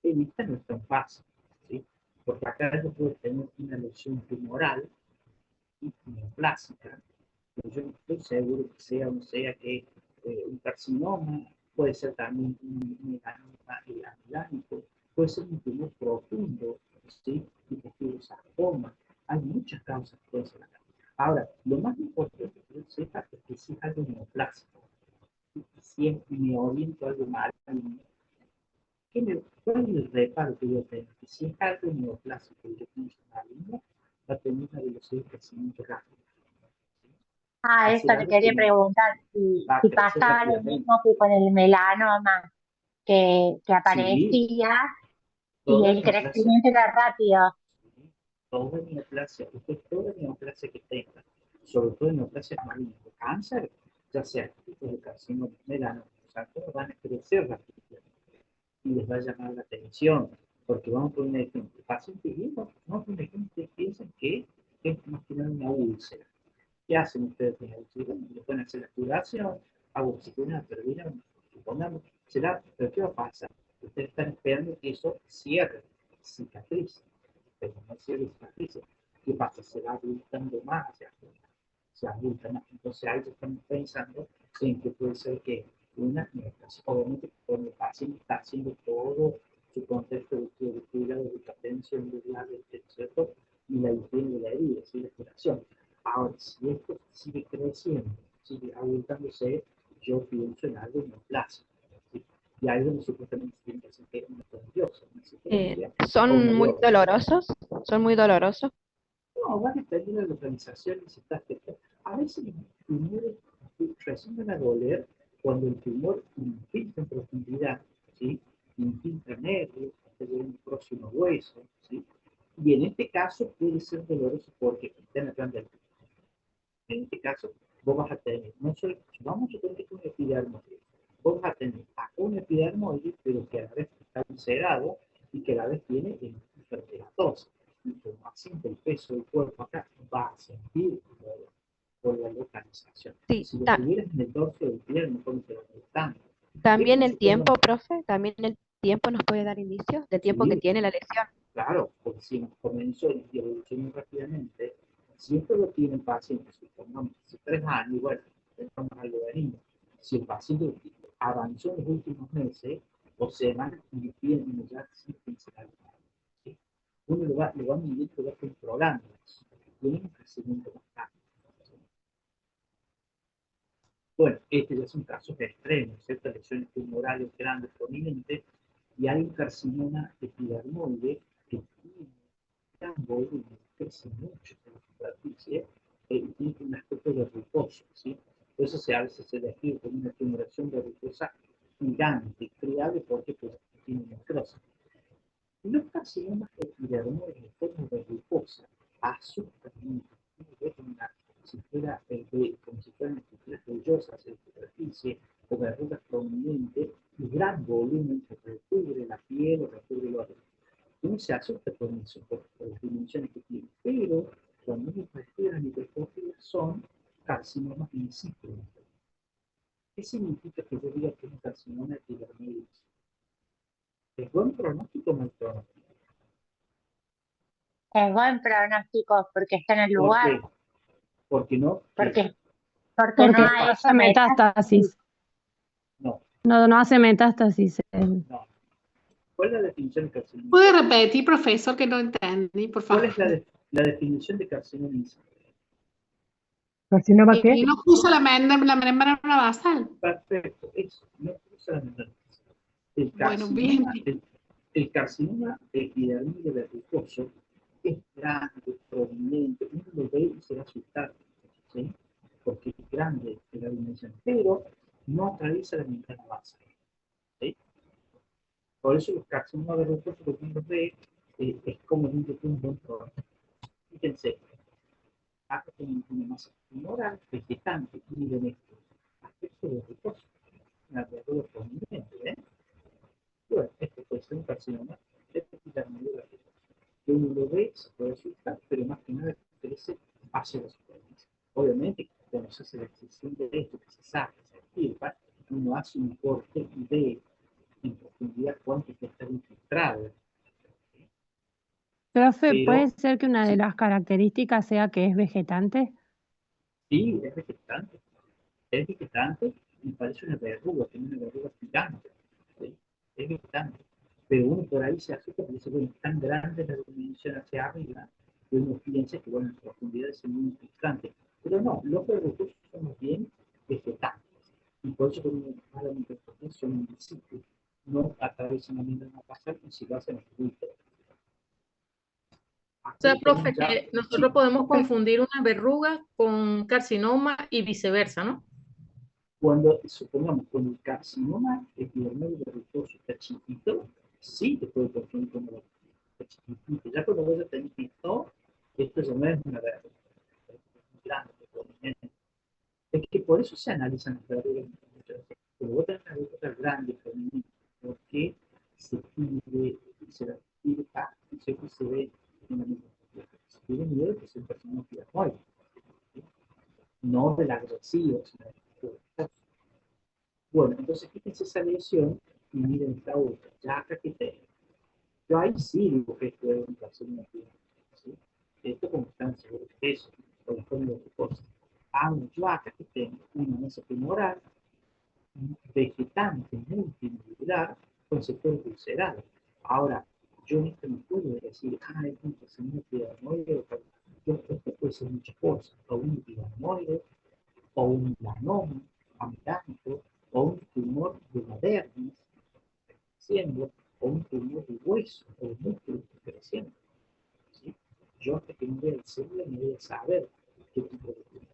en esta no es tan fácil, ¿sí? Porque acá yo puedo tener una lesión tumoral y neoplásica, pero yo no estoy seguro que sea o no sea que un carcinoma, puede ser también un melanoma amilánico, puede ser un tumor profundo, ¿sí? Tipo fibrosarcoma. Hay muchas causas que pueden ser acá. Ahora, lo más importante que yo sepa es que si es algo neoplásico, si es, me oriento a algo mal, ¿cuál es el reparo que yo tengo? Que si es algo neoplásico y yo pienso maligno, va a tener una velocidad de crecimiento rápido. Ah, eso hacer le algo quería que no preguntar, va a si crecer pasaba lo rápidamente. mismo que con el melanoma, que Sí, aparecía y toda el neoplasia, crecimiento era rápido. toda neoplasia, usted toda neoplasia que tenga, sobre todo neoplasias malignas de cáncer, ya sea tipos de carcinoma, melanoma, o sea, todos van a crecer rápidamente y les va a llamar la atención, porque vamos a poner un ejemplo, pacientes vivos, vamos a poner un ejemplo, ustedes piensan que es más que nada una úlcera. ¿Qué hacen ustedes con la úlcera? Le pueden hacer la curación, hago oxígeno, termina, supongamos, será, pero ¿qué va a pasar? Ustedes están esperando que eso cierre, cicatrice, pero no cierre cicatrice. ¿Qué pasa? Se va abultando más hacia afuera, se abulta más. Entonces ahí estamos pensando en que puede ser que una neoplasia, obviamente cuando el paciente está haciendo todo su contexto de cuidado, de atención, de ¿cierto? Y la higiene de la herida, ¿sí? La curación. Ahora, si esto sigue creciendo, sigue abultándose, yo pienso en algo neoplásico, ¿sí? Y algo donde supuestamente tiene que ser una tendiosa, una cicatriz, o ¿Son una muy biopsia. dolorosos? ¿Son muy dolorosos? No, va a depender de la localización y si está cerca. A veces los tumores recién van a doler cuando el tumor infiltra en profundidad, ¿sí? Infiltra nervios, hasta llega un próximo hueso, ¿sí? Y en este caso puede ser doloroso porque está en la planta del tumor. En este caso, vos vas a tener, no solo, vamos a suponer que es un epidermoide, vos vas a tener un epidermoide, pero que a la vez está ulcerado y que a la vez tiene hiperkeratosis. Y como asiente el peso del cuerpo acá, va a sentir por la localización. Sí, Si lo tuvieras en el dorso del pie, no puede ser tanto. Es también como el si fuera, tiempo, profe, también el tiempo nos puede dar indicios del tiempo que sí, tiene la lesión. claro, porque si nos comenzó y evolucionó rápidamente, si esto lo tienen pacientes, supongamos, hace 3 años, bueno, pensamos algo de niño. Si el paciente avanzó en los últimos meses o semanas y tiene ya sin funcionalidad, ¿sí? Uno lo va midiendo, lo va controlando, tiene un crecimiento más rápido. Bueno, este ya son casos extremos, ¿cierto? Lesiones tumorales grandes, prominentes, y hay un carcinoma epidermoide que tiene gran volumen, crece mucho en la superficie y tiene un aspecto de verrucoso, ¿sí? Por eso a veces se describe como una tumoración verrucosa gigante, creable porque pues, tiene necrosis. Los carcinomas epidermoides de forma verrucosa asustan mucho, si fuera, como si fueran estructuras vellosas en superficie o verrugas prominentes, y gran volumen que recubre la piel o recubre el órgano. Uno se asusta con eso, por las dimensiones que tiene, pero cuando uno respira la microscopía son carcinomas in situ. ¿Qué significa que yo diga que es un carcinoma epidermoide? ¿Es buen pronóstico o mal pronóstico? Es buen pronóstico porque está en el ¿Por lugar, qué? Porque no, ¿qué? porque, porque no Porque ¿Qué ha no pasa? hecho hace metástasis. metástasis. No, No hace metástasis. no. ¿Cuál es la definición de carcinoma? ¿Puede repetir, profesor, que no entendí, por ¿Cuál favor? es la definición de carcinoma in situ? ¿Carcinoma qué? Y no puso la membrana basal. Perfecto, eso, no solamente el Bueno, bien. carcinoma, el carcinoma epidermoide verrucoso es grande, prominente, uno lo ve y se va a asustar, ¿sí? Porque es grande en la dimensión, pero no atraviesa la membrana basal, ¿sí? Por eso los carcinomas verrucosos que uno ve es como un buen problema. Fíjense, acá tenemos una masa tumoral vegetante y miren esto, aspecto verrucoso, una verruga prominente, ¿eh? Bueno, esto puede ser un carcinoma epidermoide verrucoso. Que uno lo ve, se puede asustar, pero más que nada crece hacia la superficie. Obviamente, cuando se hace la excepción de esto, que se saca, se estirpa, uno hace un corte y ve en profundidad cuánto está infiltrado. Profe, ¿puede Pero ser que una de sí, las características sea que es vegetante? sí, es vegetante y parece una verruga, tiene una verruga gigante, ¿sí? Es vegetante. Pero uno por ahí se asusta porque dice, bueno, es tan grande la dimensión hacia arriba que uno piensa que, bueno, en profundidad es muy infiltrante. Pero no, los verrugosos son más bien vegetales. Y por eso cuando uno habla de microscopía son invisibles. No atraviesan la membrana basal y si lo hacen es muy O sea, Pero profe, ya, que sí, nosotros podemos confundir una verruga con carcinoma y viceversa, ¿no? cuando, supongamos, cuando el carcinoma epidermoide verrucoso está chiquito, sí te puede confundir con una verruga chiquitito. Ya cuando vos ya tenés visto, esto ya no es una verruga, es muy grande, prominente. Es que por eso se analizan las verrugas muchas veces. Pero vos tenés una verruga grande, prominente, porque se pide, se la pide, y siempre se ve en la misma. Se pide nivel que es el carcinoma epidermoide, no del agresivo, sino del verrucoso. Bueno, entonces fíjense esa lesión y miren esta otra. Ya acá que tengo. Yo ahí sí digo que esto es un carcinoma epidermoide, ¿sí? Esto como están seguros de eso, o la forma de cosas. Ah, yo acá que tengo una mesa femoral vegetante multinodular con sectores ulcerados. Ahora, yo en esto no puedo decir, es un carcinoma epidermoide, esto puede ser muchas cosas, o un epidermoide, o un melanoma amilágico, o un tumor de la dermis creciendo, o un tumor de hueso o de músculo creciendo. ¿Sí? Yo hasta que no vea el célula no voy a saber qué tipo de tumor.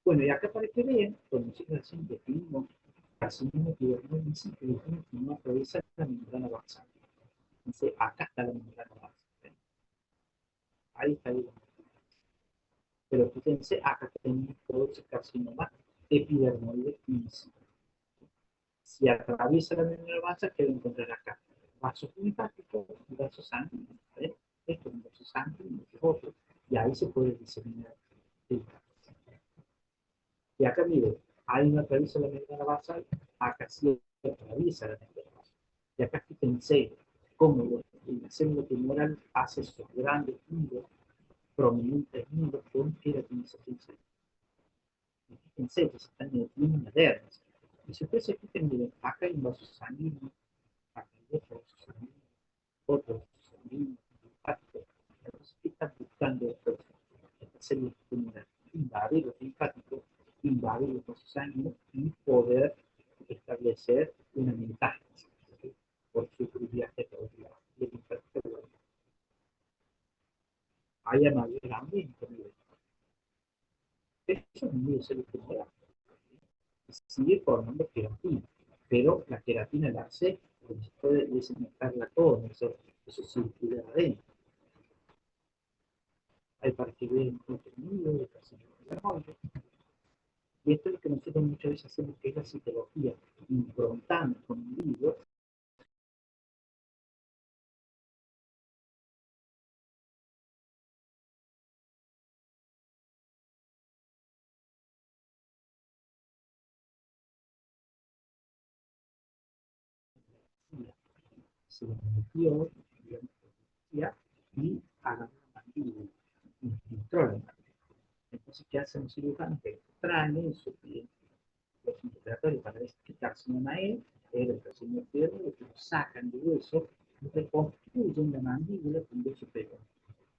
Bueno, y acá para que vean, cuando nosotros recién definimos carcinoma epidermoide en sí, que decimos que no atraviesa la membrana basal. Entonces, acá está la membrana basal. Ahí está el. Pero fíjense, acá tenemos todo ese carcinoma epidermoide in situ. Si atraviesa la membrana basal, ¿qué va a encontrar acá? Vasos linfáticos y vasos sanguíneos. Esto es un vaso sanguíneo, este es otro, y ahí se puede diseminar el cáncer. Y acá miren, ahí no atraviesa la membrana basal, acá sí atraviesa la membrana basal. Y acá fíjense cómo la célula tumoral hace esos grandes mundos, prominentes mundos con queratinización celular. Fíjense que se están metiendo en la dermis. Y si ustedes se fijan, miren, acá hay un vaso sanguíneo, acá hay otro vaso sanguíneo, otro vaso sanguíneo, linfático. Entonces, ¿qué están buscando estas células tumorales? Invadir los linfáticos, invadir los vasos sanguíneos y poder establecer una metástasis por su viaje por el linfático. Haya mayor aumento. Eso es un medio de células tumorales. Sigue formando queratina, pero la queratina la hace porque se puede desinfectarla todo, eso circula adentro. Hay para que vean el contenido de carcinoma. Y esto es lo que nosotros muchas veces hacemos, que es la citología, improntando con individuos se les metió, y agarró la mandíbula, infiltró la mandíbula. Entonces, ¿qué hacen los cirujanos? Que extraen eso, los interrogatorios para ver qué carcinoma es, el carcinoma epidermoide, que lo sacan de hueso y reconstruyen la mandíbula con hueso superior,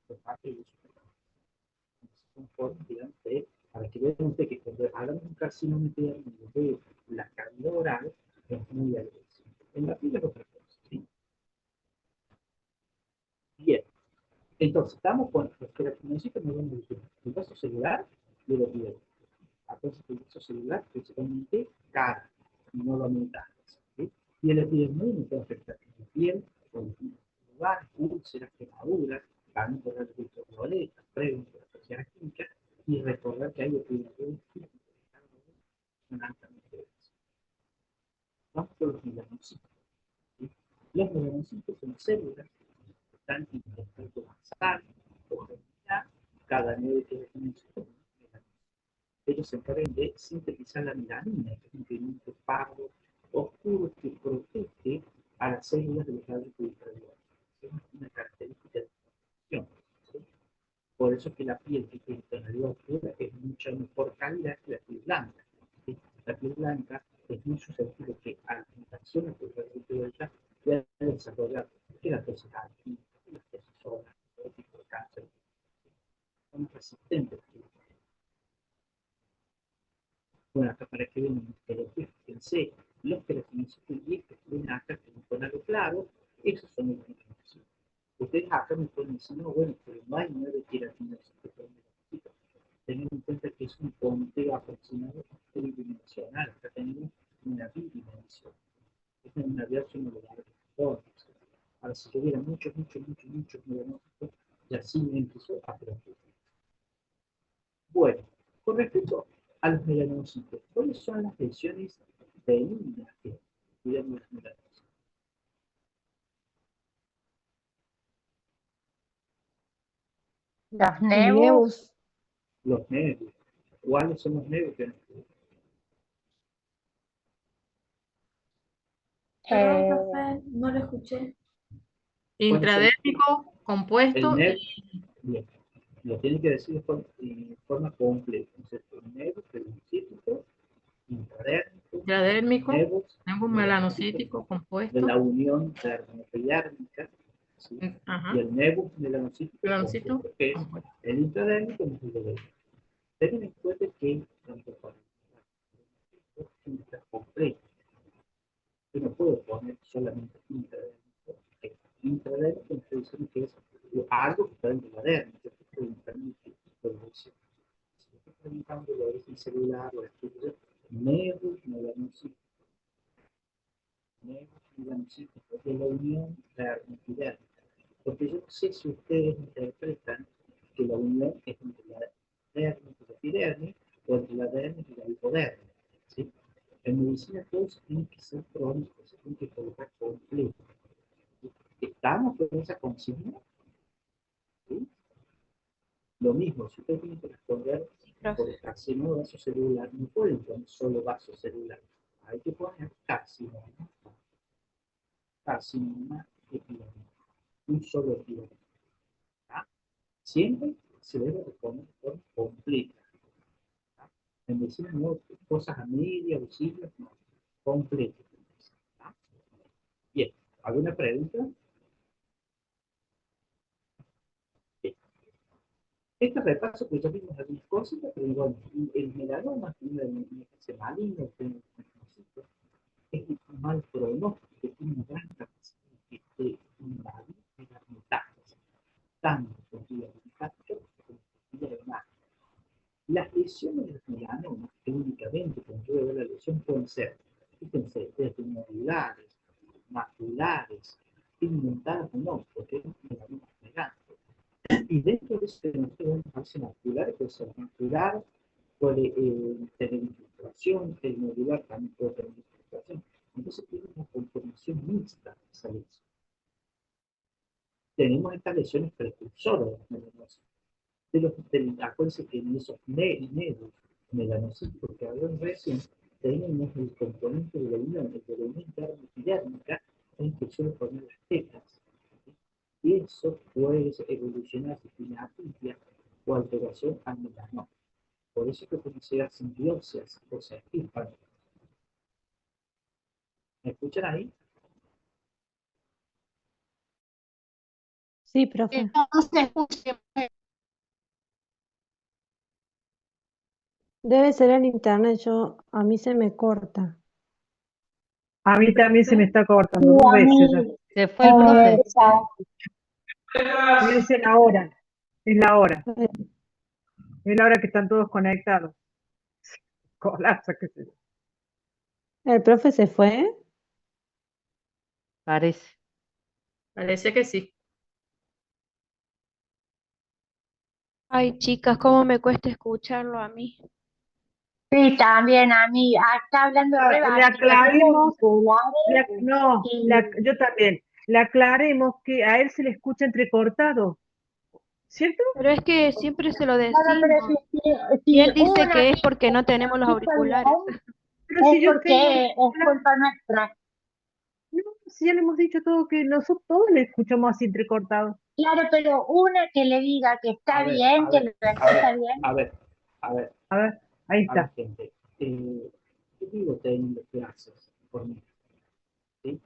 por parte del hueso superior. Entonces, son formas, digamos, para que vean ustedes que cuando hablamos de un carcinoma epidermoide de la cavidad oral, es muy agresivo. En la piel es otra cosa, ¿sí? Bien. Entonces, estamos con los queratinocitos, nos vamos a el vaso celular y el epidermo. Entonces, el vaso celular principalmente cara, no lo metástasis. ¿Sí? Y el epidermoide no puede afectar la piel, lugares, úlceras, quemaduras, también por el ultravioleta, previos de la toxinas químicas, y recordar que hay epidermoides que son altamente agresivos. Vamos con los melanocitos. ¿Sí? Los melanocitos son células que están en el espectro basal o germinal, cada 9 queratinocitos. Ellos se encargan de sintetizar la melanina, que es un pigmento pardo oscuro que protege a las células de los rayos ultravioleta. Es una característica de la protección. ¿Sí? Por eso es que la piel que tiene tonalidad oscura es mucha mejor calidad que la piel blanca. ¿Sí? La piel blanca es muy susceptible que a las infecciones por rayos ultravioleta puedan desarrollar la tosis alquímica, la tosis sola, todo tipo de cáncer. Son resistentes. Bueno, acá para que vean los fíjense, los queratinocitos y estos que ven acá, que un tonalo claro, esos son los queratinocitos. Ustedes ustedes acá me pueden decir, no, bueno, pero no hay 9 queratinos que pueden necesitar. Tengan en cuenta que es un conteo aproximado tridimensional. Acá tenemos una bidimensión. Es una versión molecular de fotos. Ahora, si tuviera muchos melanocitos, ya sí me empezó a preocupar. Bueno, con respecto a los melanocitos, ¿cuáles son las lesiones benignas que cuidan los melanocitos? Los El nebus, Nebus. Los nervios. ¿Cuáles son los nervios que nos cuidan? Perdón, eh, profe, no lo escuché. ¿Cuáles son? Intradérmico, El compuesto nervio, y bien, lo tienen que decir de forma completa. Entonces, el nervio peroncítico, intradérmico, intradérmico, nervos nebus melanocítico melanocítico, de la compuesto. unión dermopelármica, ¿sí? Ajá. Y el nebus melanocítico Melanocito, compuesto, que es compuesto. el intradérmico y el endodérmico. Tengan en cuenta que tanto para tiene que estar completo. Yo no puedo poner solamente intradérmico. Intradérmico estoy diciendo que es algo que está dentro de la dermis. Yo estoy preguntando qué tipo de lesión. Si estoy preguntando el origen celular o la estructura, nebus melanocítico. Nebus melanocítico de la unión dermis-epidérmica. Porque yo no sé si ustedes interpretan que la unión es entre la dermis y la epidermis o entre la dermis y la hipodermis. ¿Sí? En medicina todos tienen que ser crónicos, se tienen que colocar completo. ¿Estamos con esa consigna? ¿Sí? Lo mismo, si ustedes tienen que responder por el carcinoma vasocelular, no pueden poner solo vasocelular. Hay que poner carcinoma, carcinoma epidérmico, un solo epidérmico. Siempre se debe responder por completa. En medicina no cosas a media o siglas, no, completo. Bien, ¿alguna pregunta? Bien. Este repaso que ya vimos algunas cosas, pero bueno, el melanoma tiene el maligno, es un mal pronóstico, que tiene una gran capacidad de invadir las metástasis, tanto por vía linfática como por vía renal. Las lesiones del melanoma, clínicamente, cuando yo veo la lesión, pueden ser, fíjense, desde nodulares, maculares, pigmentadas o no, porque es un melanoma gigante. Y dentro de ese tenemos fase macular, puede ser macular, puede tener infiltración, el nodular también puede tener infiltración. Entonces tiene una conformación mixta esa lesión. Tenemos estas lesiones precursoras de las melanosis. Acuérdense que en esos nervios melanocíticos que hablan recién, tenemos el componente de la unión, el de la unión epidérmica, en que suele poner las tetas. Y eso puede evolucionar si tiene atipia o alteración al melanoma. Por eso que pueden ser simbiosias o se estirpan. ¿Me escuchan ahí? Sí, profe. No se escucha. Debe ser el internet, a mí se me corta. A mí también se me está cortando sí, dos a veces ya. mí, Se fue el profe. Es la hora, es la hora. Es la hora que están todos conectados. Colapsa, qué sé yo. ¿El profe se fue? Parece. Parece que sí. Ay, chicas, cómo me cuesta escucharlo a mí. sí, también a mí, está hablando re Le bajito, tengo aclaremos, auriculares y yo también. Le aclaremos que a él se le escucha entrecortado, ¿cierto? Pero es que siempre se lo claro, pero decimos. Y si él dice una que es tiene porque no que tenemos los escucha auriculares. bien, Pero es si yo tengo, porque es culpa nuestra. no, si ya le hemos dicho todo que nosotros todos le escuchamos así entrecortado. Claro, pero una que le diga que está A ver, bien, a que ver, lo a ver, escucha bien. a ver, a ver, A ver, ahí a ver, está. gente. Yo digo teniendo clases por mí, ¿sí?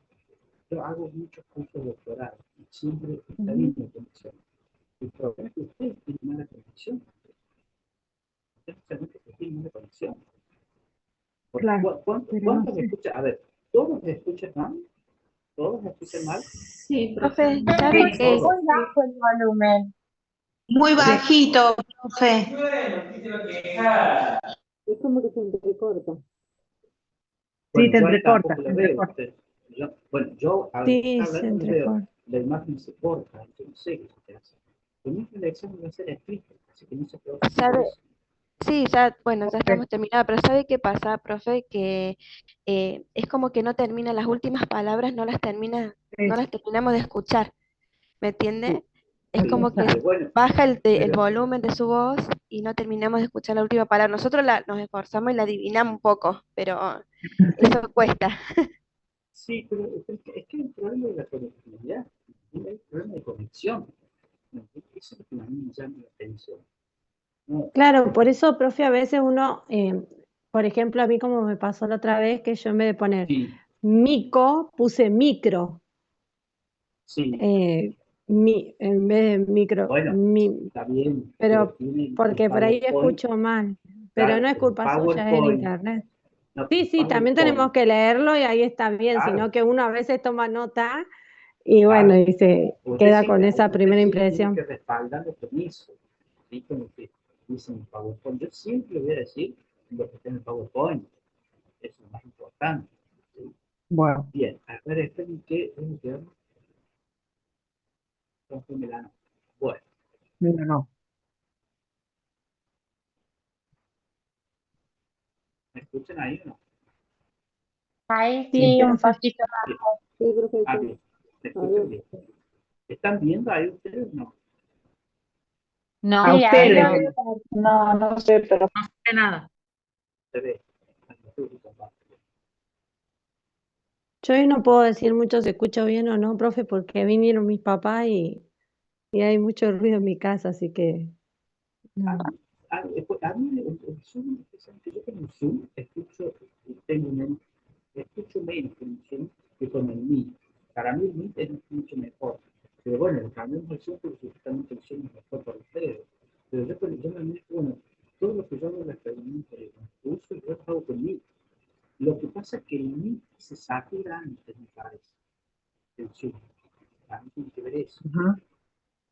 Yo hago muchos cursos de doctorado y siempre está bien la conexión. El problema es que ustedes tienen mala conexión. Ustedes solamente tienen mala conexión. Claro, pero no ¿Cuántos me sé. escuchan? A ver, ¿todos me escuchan mal? ¿Todos me escuchan mal? Sí, Profe, Se ¿sabe escucha qué? muy bajo el volumen. Muy bajito, profe. Es como que se entrecorta. Sí, Bueno, te yo ahí entrecorta, tampoco te la veo. entrecorta. Bueno, yo al Sí, estar se hablando no veo, entrecorta. la imagen se corta, yo no sé qué se hace. Pero mi elección va a ser escrita, así que no se preocupe por ¿Sabe? eso. Sí, ya, bueno, ya Ok, estamos terminados, pero ¿sabe qué pasa, profe? Que es como que no termina, las últimas palabras no sí, las terminamos de escuchar, ¿me entiende? Es Sí, como que pero bueno, baja el pero volumen de su voz y no terminamos de escuchar la última palabra. Nosotros nos esforzamos y la adivinamos un poco, pero eso cuesta. sí, pero es que hay un problema de la conectividad, hay un problema de conexión. ¿No? Eso es lo que a mí me llama la atención. No, Claro, por eso, profe, a veces uno, por ejemplo, a mí como me pasó la otra vez, que yo en vez de poner sí, mico, puse micro. sí, eh, en vez de micro, bueno, está bien, pero pero tiene el porque por ahí PowerPoint, escucho mal, pero claro, no es pero el culpa suya, es el PowerPoint, internet. no, pero Sí, el sí, también tenemos PowerPoint, que leerlo y ahí está bien, claro, sino que uno a veces toma nota y bueno, claro. y se queda con esa Usted primera sí tiene que impresión. respaldar lo que hizo, ¿sí? Como que dice en el PowerPoint. Yo siempre le voy a decir lo que está en el PowerPoint, eso es lo más importante. ¿Sí? bueno, Bien, a ver, esperen que Melano. Bueno, mira, no. ¿me escuchan ahí o no? Ahí Sí, sí, un profe. poquito Bien, más. Sí, profesor. bien, ¿me A ver. escuchan bien? ¿Están viendo ahí ustedes? No, A No, Sí, ahí lo ustedes, no. veo. no, no sé, pero No sé nada. se ve. Yo hoy no puedo decir mucho si escucho bien o no, profe, porque vinieron mis papás y hay mucho ruido en mi casa, así que A no. mí, a mí el Zoom, que yo con el Zoom tengo escucho menos con el Zoom que con el Meet. Para mí el Meet es mucho mejor. Pero bueno, lo cambiamos el Zoom porque justamente el Zoom es mejor para ustedes. Pero yo me meto, bueno, todo lo que yo hago en la experimento de curso, yo lo hago con Meet. Lo que pasa es que el Meet se satura antes, me parece, el Zoom. A mí tiene que ver eso. ajá,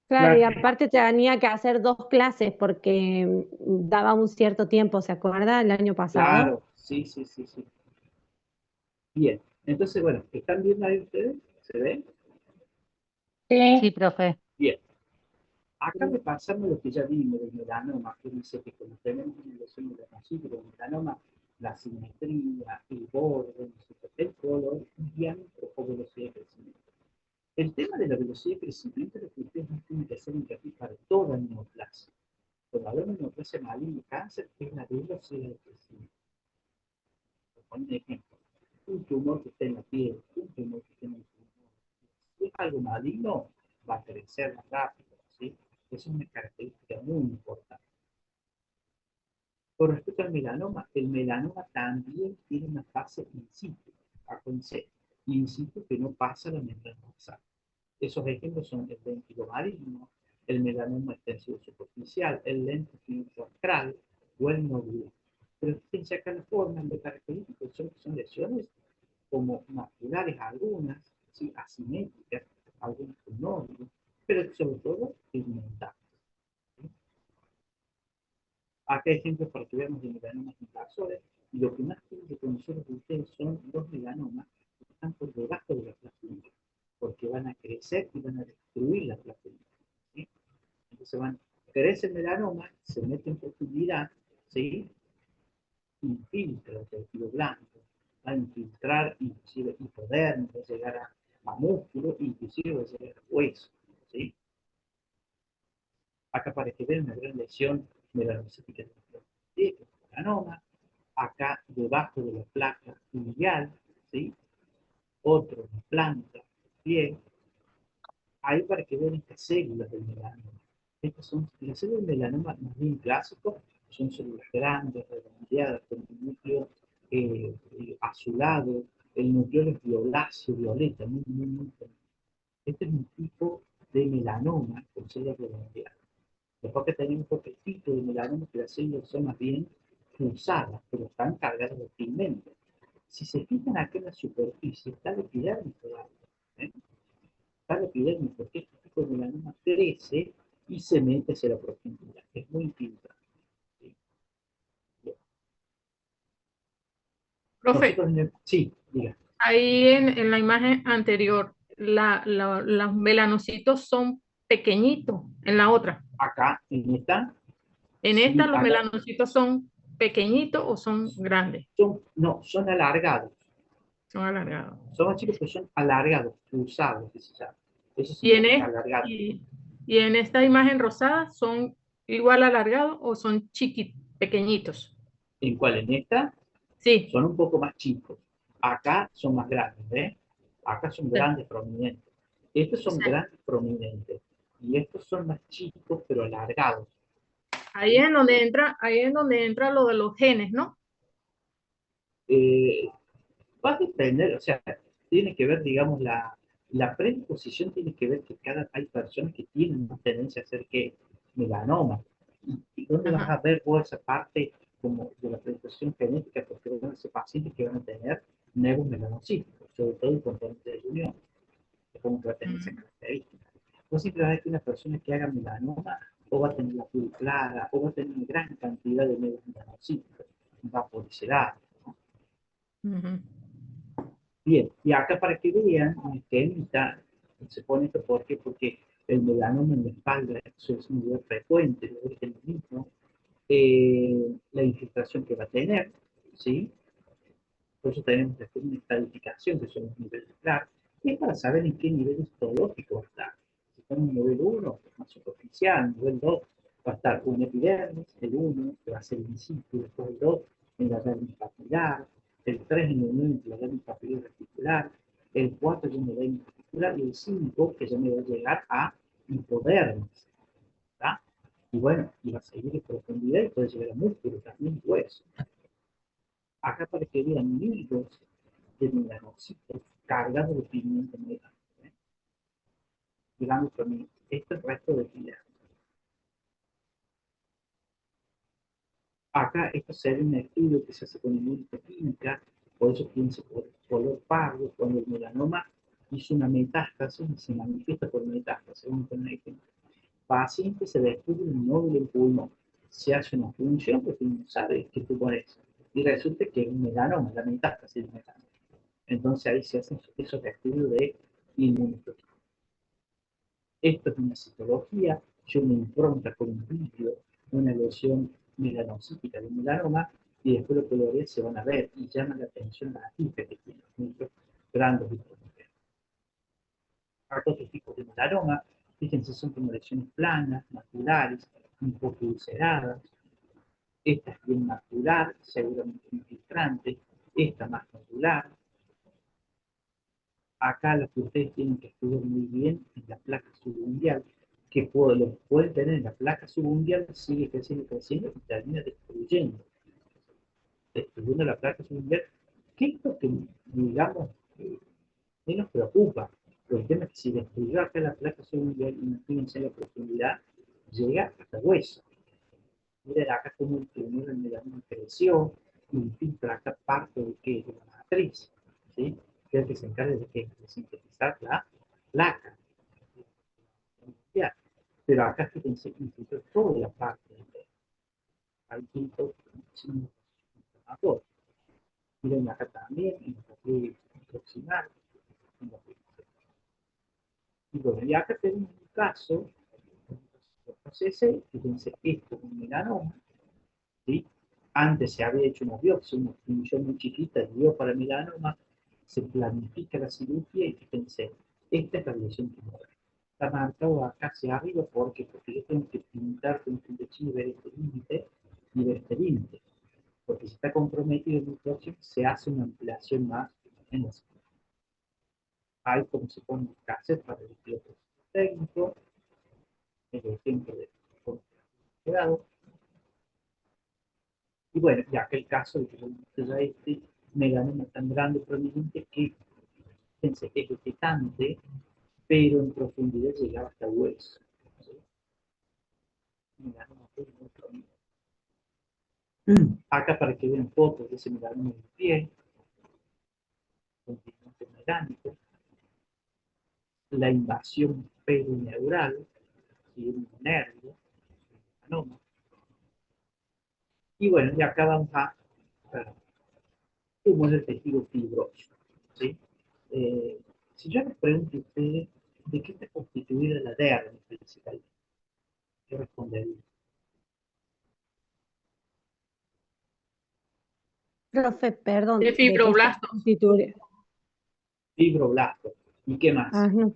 Claro, y claro. aparte tenía que hacer 2 clases porque daba un cierto tiempo, ¿se acuerda? El año pasado. Claro, sí, sí, sí, sí. Bien. Entonces, bueno, ¿están viendo ahí ustedes? ¿Se ven? Sí, Sí, profe. Bien. Acá me pasamos lo que ya vimos del melanoma, que dice que cuando tenemos una lesión melanocítica del melanoma, la simetría, el borde, el color guían un poco velocidad de crecimiento. El tema de la velocidad de crecimiento es lo que ustedes no tienen que hacer hincapié para toda neoplasia. Cuando hablamos de neoplasia maligna y cáncer, es la velocidad de crecimiento. Por poner un ejemplo, un tumor que esté en la piel, un tumor que esté en el pulmón. Si es algo maligno, va a crecer más rápido, ¿sí? Esa es una característica muy importante. Con respecto al melanoma, el melanoma también tiene una fase in situ, acuérdense, in situ que no pasa la membrana basal. Esos ejemplos son el lentigo maligno, el melanoma extensivo superficial, el lentigo central o el nódulo. Pero fíjense acá la forma, lo característico son lesiones como maculares algunas, ¿sí? Asimétricas, algunas con nódulos, pero sobre todo pigmentadas. ¿Sí? Acá hay ejemplos para que veamos de melanomas invasores, y lo que más tienen que conocer ustedes son los melanomas que están por debajo de la plaquilla, porque van a crecer y van a destruir la plaquilla. ¿Sí? Entonces crece el melanoma, se mete en profundidad, ¿sí? Infiltra el tejido blanco, va a infiltrar inclusive hipodermia, va a llegar a músculo, inclusive va a llegar a hueso. ¿Sí? Acá para que vean una gran lesión melanocítica de melanoma, acá debajo de la placa ilial, ¿sí? Otro en la planta, piel, ahí para que vean estas células del melanoma. Estas son las células del melanoma más bien clásicos, son células grandes, redondeadas, con un núcleo azulado, el núcleo es violáceo, violeta, muy, muy, muy. Este es un tipo de melanoma con células redondeadas. Después que tenemos otro tipo de melanoma que las células son más bien pulsadas, pero están cargadas de pigmento. Si se fijan aquí en la superficie, está la epidermis todavía. epidermis, porque este tipo de melanoma crece y se mete hacia la profundidad. Es muy infiltrante. ¿Sí? Profe, Sí, diga. ahí en la imagen anterior, los melanocitos son pequeñitos, en la otra. Acá, en esta, En sí, esta los acá melanocitos son pequeñitos o son grandes, no, son alargados. son alargados. Son más chicos, pero son alargados, cruzados, que se llama. Eso Y en, significa alargado. y en esta imagen rosada, ¿son igual alargados o son chiquitos, pequeñitos? ¿En cuál? En esta Sí. son un poco más chicos. Acá son más grandes, ¿ves? Acá son grandes, prominentes. Estos son grandes, prominentes. Y estos son más chicos, pero alargados. Ahí es donde entra lo de los genes, ¿no? Va a depender, o sea, tiene que ver, digamos, la predisposición tiene que ver que hay personas que tienen más tendencia a hacer que melanoma. ¿Y dónde vas a ver vos esa parte como de la predisposición genética? Porque van a ser pacientes que van a tener nevos melanocíticos, sobre todo el componente de unión, es como que va a tener esa característica. No siempre va a haber una persona que haga melanoma o va a tener la piel clara o va a tener una gran cantidad de nevos melanocíticos, va por ese lado. Bien, y acá para que vean, en esquemita, se pone esto porque el melanoma en la espalda eso es muy frecuente, lo es el mismo, la infiltración que va a tener, ¿sí? Por eso tenemos que hacer una estadificación, que son los niveles CLAR, y es para saber en qué nivel histológico va a estar. Si está en un nivel 1, que es más superficial, nivel 2, va a estar un epidermis, el 1, que va a ser el incisivo, después el 2, en la dermis papilar, el 3 en el 9 en la dermis papilar reticular, el 4 en la dermis reticular, y el 5, que ya me va a llegar a hipodermis. ¿Tá? Y bueno, y va a seguir en profundidad y puede llegar a músculo, también hueso. Acá para que vean hilos de melanocitos cargados de pigmento melánico. Digamos que este es el resto de epidermis. Acá esto sería un estudio que se hace con inmunohistoquímica, por eso pienso por color pardo, cuando el melanoma hizo una metástasis y se manifiesta por metástasis. Vamos a poner ejemplo. Paciente se descubre un nódulo en pulmón, se hace una punción porque no sabe qué tumor es. Y resulta que es un melanoma, la metástasis del melanoma. Entonces ahí se hacen esos estudios de inmunohistoquímica. Esto es una citología, yo me impronta con un vídeo, una lesión melanocítica de melanoma, y después los colores se van a ver y llaman la atención las atistas que tienen muchos grandes dispositivos. Hay otros tipos de melanoma, fíjense, son como lesiones planas, maculares, un poco ulceradas. Esta es bien macular, seguramente infiltrante, esta más nodular. Acá lo que ustedes tienen que estudiar muy bien es la placa subungual, que lo pueden tener en la placa subungual, sigue creciendo y termina destruyendo la placa subungual. ¿Qué es lo que, digamos, menos preocupa? Pero el tema es que si destruyó acá la placa subungual, imagínense la profundidad, llega hasta hueso. Miren acá como el tumor del melanoma creció, infiltra acá parte de la matriz, ¿sí? Que es el que se encarga de sintetizar la placa. Pero acá fíjense que infiltró toda la parte del dedo. Hay tipos inflamatorios. Miren acá también, en la parte proximal. Y bueno, y acá tenemos un caso, ese, fíjense, esto es un melanoma, ¿sí? Antes se había hecho una biopsia, una punción muy chiquita, dio para melanoma, se planifica la cirugía y fíjense, esta es la lesión tumoral. Está marcado acá hacia arriba porque yo tengo que pintar con un lechín y ver este límite y ver este límite. Porque si está comprometido en el próximo, se hace una ampliación más en la cirugía. Ahí como se pone el cassette para el proceso técnico, el ejemplo de cómo se ha quedado. Y bueno, ya que el caso de que ya este melanoma tan grande prominente que fíjense, es vegetante, pero en profundidad llegaba hasta hueso. ¿Sí? Melanoma muy prominente. Acá para que vean fotos de ese melanoma en el pie, con pigmento melánico. la invasión perineural, ¿sí? Un nervio, melanoma. Y bueno, y acá vamos a tumores del tejido fibroso, ¿sí? Si yo les pregunto a ustedes de qué está constituida la dermis principalmente, ¿qué respondería? Profe, perdón, De ¿de qué está fibroblastos. constituido? Fibroblastos. ¿Y qué más? Ah, no.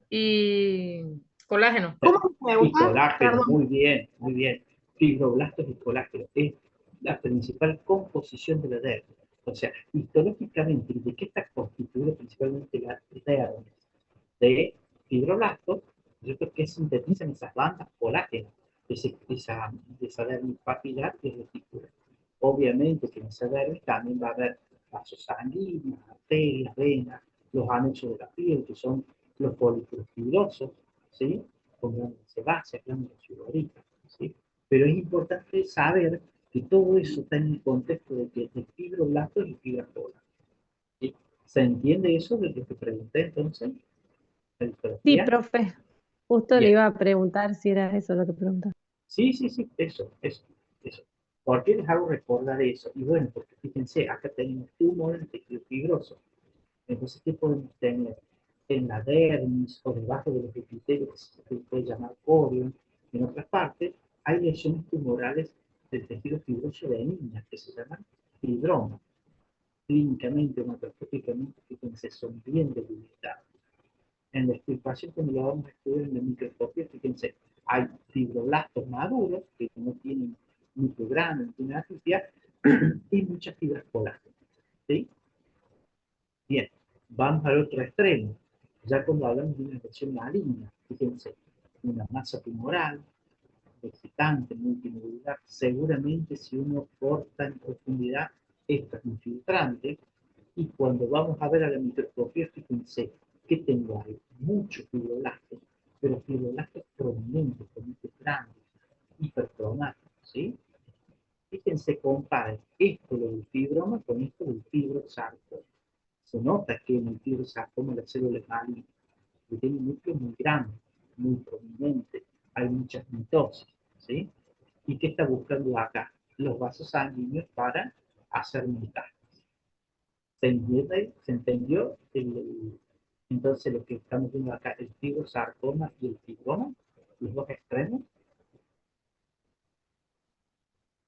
Y colágeno. ¿Cómo me Y pregunta? colágeno, Perdón. muy bien, muy bien. Fibroblastos y colágeno es la principal composición de la dermis. O sea, histológicamente, ¿de qué está constituida principalmente la dermis? De fibroblastos, ¿cierto? Que sintetizan esas bandas colágenas, esa dermis papilar y reticular. Obviamente que en esa dermis también va a haber vasos sanguíneos, arterias, venas, los anexos de la piel, que son los folículos fibrosos, ¿sí? Con glándulas sebáceas, glándulas sudoríparas, ¿sí? Pero es importante saber que todo eso está en el contexto de que de fibroblastos y fibras colágenas, ¿sí? ¿Se entiende eso de lo que pregunté entonces? ¿La Sí, diferencia? profe. Justo le Bien. iba a preguntar si era eso lo que preguntaba. Sí, sí, sí, eso. ¿Por qué les hago recordar eso? Y bueno, porque fíjense, acá tenemos tumor en el tejido fibroso. Entonces, ¿qué podemos tener? En la dermis o debajo de los epitelios, que se puede llamar corion, en otras partes, hay lesiones tumorales del tejido fibroso de niñas que se llaman fibromas. Clínicamente o macroscópicamente, fíjense, son bien debilitados. En la extirpación, cuando lo vamos a estudiar en la microscopía, fíjense, hay fibroblastos maduros que no tienen micrograno, no tienen atrofia, y muchas fibras colágenas. ¿Sí? Bien, vamos al otro extremo. Ya cuando hablamos de una lesión maligna, fíjense, una masa tumoral, excitante, multinodular, seguramente si uno corta en profundidad, esto es infiltrante, y cuando vamos a ver a la microscopía, fíjense que tengo ahí muchos fibroblastos, pero fibroblastos prominentes, con grandes, hipercromáticos, ¿sí? Fíjense, comparen esto del fibroma con esto del fibrosarcoma. Se nota que en el fibrosarcoma la célula es maligna, que tiene un núcleo muy grande, muy prominente, hay muchas mitosis, ¿sí? ¿Y qué está buscando acá? Los vasos sanguíneos para hacer metástasis. ¿Se entiende? ¿Se entendió? Entonces lo que estamos viendo acá, el fibrosarcoma y el fibroma, los dos extremos.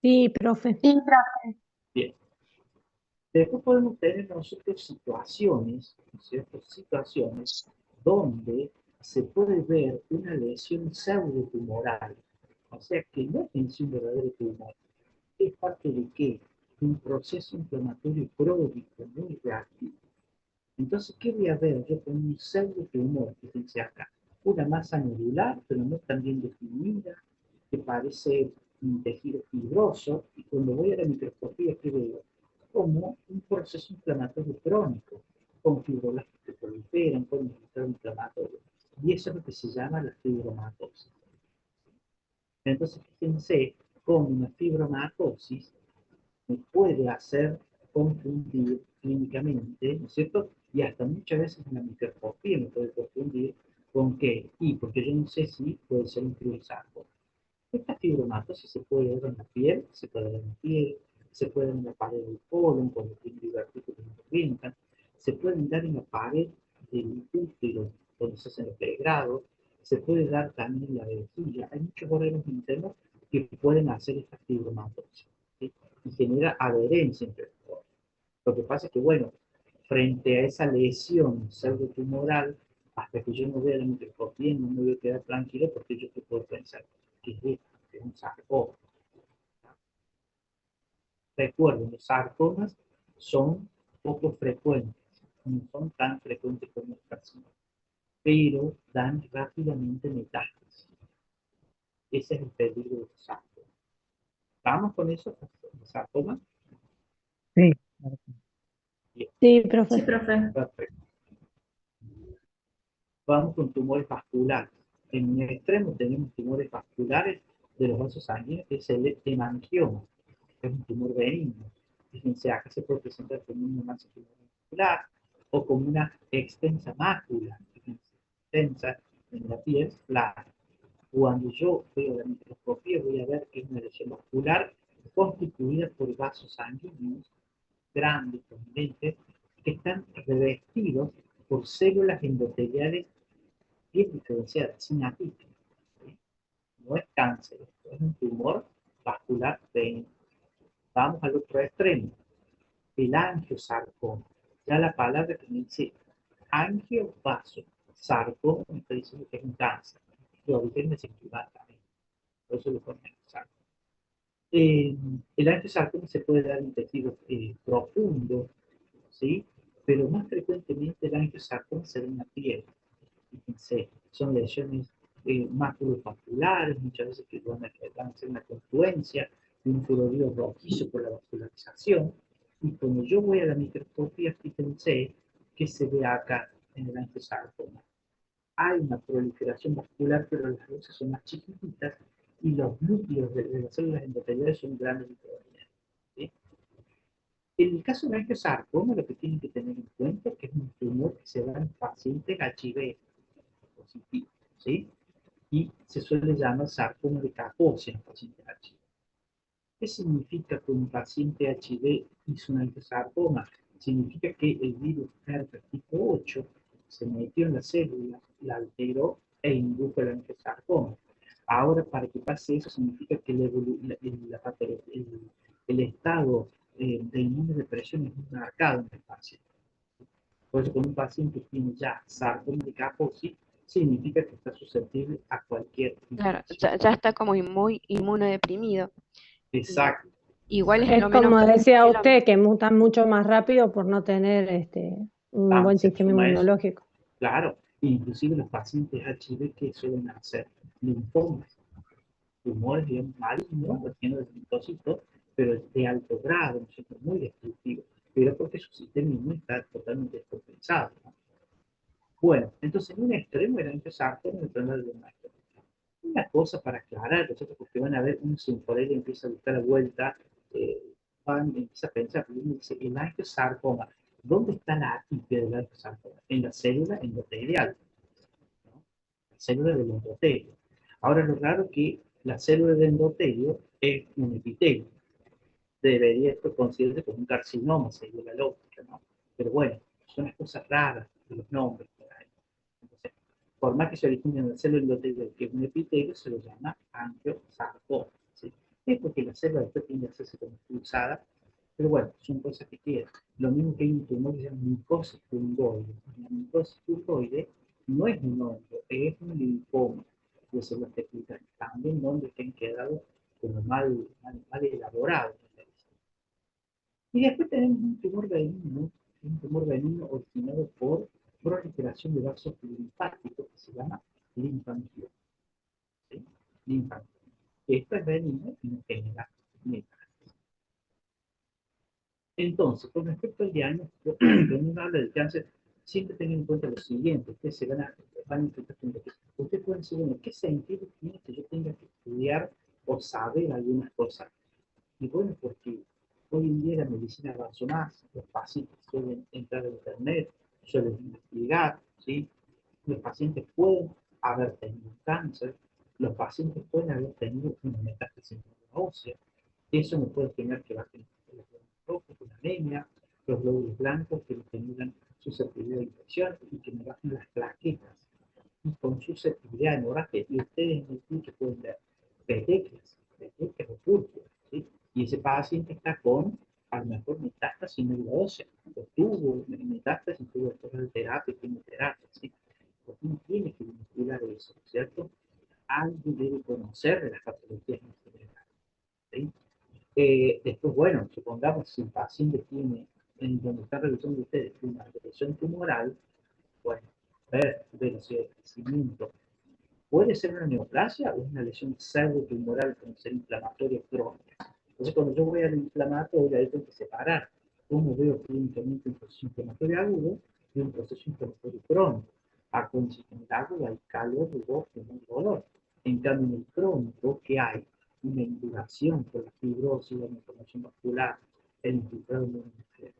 Sí, profe. Sí, profe. Bien. Después podemos tener nosotros situaciones, ¿no es cierto? Situaciones donde se puede ver una lesión pseudotumoral, o sea que no es un verdadero tumor, es parte de qué? Un proceso inflamatorio crónico muy reactivo. Entonces, ¿qué voy a ver yo con un pseudotumor? Fíjense acá, una masa nodular, pero no tan bien definida, que parece un tejido fibroso, y cuando voy a la microscopía, ¿qué veo? Como un proceso inflamatorio crónico, con fibroblastos que proliferan, con un estado inflamatorio. Y eso es lo que se llama la fibromatosis. Entonces, fíjense cómo una fibromatosis me puede hacer confundir clínicamente, ¿no es cierto? Y hasta muchas veces en la microscopía me puede confundir con qué. Y porque yo no sé si puede ser un fibrosarcoma. Esta fibromatosis se puede ver en la piel, se puede ver en la piel, se puede ver en la pared del colon, cuando tiene divertículos que revientan, se pueden dar en la pared del útero, donde se hacen los pregrados, se puede dar también en la vejiga. Hay muchos órganos internos que pueden hacer esta fibromatosis, ¿sí? Y genera adherencia entre los órganos. Lo que pasa es que, bueno, frente a esa lesión pseudotumoral, hasta que yo no vea la microscopía, no me voy a quedar tranquilo porque yo te puedo pensar que es esto, que es un sarcoma. Recuerden, los sarcomas son poco frecuentes, no son tan frecuentes como los carcinomas, pero dan rápidamente metástasis. Ese es el peligro de los sarcomas. ¿Vamos con eso, los sarcomas? Sí. Bien, Sí, profe. Sí, profe. perfecto. Vamos con tumores vasculares. En un extremo tenemos tumores vasculares de los vasos sanguíneos, que es el hemangioma, que es un tumor benigno. Fíjense, acá se puede presentar como una masa vascular o como una extensa mácula, extensa en la piel, la cuando yo veo la microscopía voy a ver que es una lesión vascular constituida por vasos sanguíneos grandes, prominentes, que están revestidos por células endoteliales bien diferenciadas, sin atípicas. ¿Sí? No es cáncer, es un tumor vascular benigno. Vamos al otro extremo, el angiosarcoma. Ya la palabra que me dice angiovaso, sarcoma, me está diciendo que es un cáncer, de origen mesenquimal también. Por eso lo ponen sarcoma. El angiosarcoma se puede dar en tejidos profundos, ¿sí? Pero más frecuentemente el angiosarcoma se da en la piel. Fíjense, son lesiones maculopapulares, muchas veces que van a ser una confluencia de un fluorido rojizo por la vascularización. Y cuando yo voy a la microscopía, fíjense que se ve acá en el angiosarcoma. Hay una proliferación vascular, pero las luces son más chiquititas y los núcleos de las células endoteliales son grandes y prominentes. ¿Sí? En el caso del angiosarcoma, lo que tienen que tener en cuenta es que es un tumor que se da en pacientes HIV positivos, ¿sí? Y se suele llamar sarcoma de Kaposi en pacientes HIV. ¿Qué significa que un paciente HIV hizo un angiosarcoma? Significa que el virus herpes tipo 8 se metió en la célula, la alteró e indujo el angiosarcoma. Ahora, para que pase eso, significa que el estado de inmunodepresión es muy marcado en el paciente. Por eso, cuando un paciente tiene ya sarcoma de Kaposi, significa que está susceptible a cualquier Claro, infección. ya está como muy inmunodeprimido. Y Exacto. igual es Es lo menos como decía es lo- usted, que mutan mucho más rápido por no tener un buen Se sistema suma eso. inmunológico. Claro, inclusive los pacientes HIV que suelen hacer linfomas, tumores bien malignos, recién de linfocitos, pero de alto grado, ¿no es cierto? Muy destructivo, pero porque su sistema inmune está totalmente descompensado, ¿no? Bueno, entonces en un extremo era empezar con el problema de la una cosa para aclarar, ¿no es cierto? Porque van a ver, un sin por él empieza a buscar la vuelta, empieza a pensar, uno dice, el angiosarcoma, ¿dónde está la atipia del angiosarcoma? En la célula endotelial, ¿no? La célula del endotelio. Ahora, lo raro es que la célula del endotelio es un epitelio. Debería esto considerarse como un carcinoma, según la lógica, ¿no? Pero bueno, son las cosas raras de los nombres por ahí. Entonces, por más que se origine en la célula endotelio, que es un epitelio, se lo llama angiosarcoma, ¿sí? Es porque la célula después tiende a hacerse como expulsada, pero bueno, son cosas que quedan. Lo mismo que hay un tumor que se llama micosis fungoide. La micosis fungoide no es un hongo, es un linfoma de células tecidas. También nombres que han quedado como mal elaborados. Y después tenemos un tumor benigno originado por proliferación de vasos linfáticos que se llama linfangioma. ¿Sí? Linfangioma. Esto es benigno y no genera metástasis. Entonces, con respecto al diagnóstico, cuando uno habla del cáncer, siempre tengan en cuenta lo siguiente: ustedes van a enfrentar con lo que ustedes pueden decir, bueno, ¿qué sentido tiene que yo tenga que estudiar o saber algunas cosas? Y bueno, porque hoy en día la medicina avanzó más, los pacientes suelen entrar a internet, suelen investigar, ¿sí? Los pacientes pueden haber tenido cáncer, los pacientes pueden haber tenido una metástasis ósea, eso no puede generar que bajen los glóbulos rojos, una anemia, los glóbulos blancos que generan susceptibilidad de infección y que me bajen las plaquetas. Y con susceptibilidad de hemorragia, y ustedes en el sitio pueden ver petequias o púrpuras, ¿sí? Y ese paciente está con, a lo mejor, metástasis ósea, o tuvo metástasis, tuvo después de terapia, quimioterapia, ¿sí? Porque uno tiene que vincular eso, ¿cierto? Alguien debe conocer de las patologías en general, ¿sí? Después, bueno, supongamos si el paciente tiene, en donde está revisando ustedes, una lesión tumoral, bueno, velocidad de crecimiento. Puede ser una neoplasia o una lesión pseudotumoral como ser inflamatoria crónica. Entonces, cuando yo voy al inflamatorio, hay que separar cómo veo clínicamente un proceso inflamatorio agudo y un proceso inflamatorio crónico. Aquí en el sistema agudo hay calor, rubor, dolor. En cambio, en el crónico, ¿qué hay? Una induración por la fibrosis, la inflamación vascular, el infiltrado inmunológico.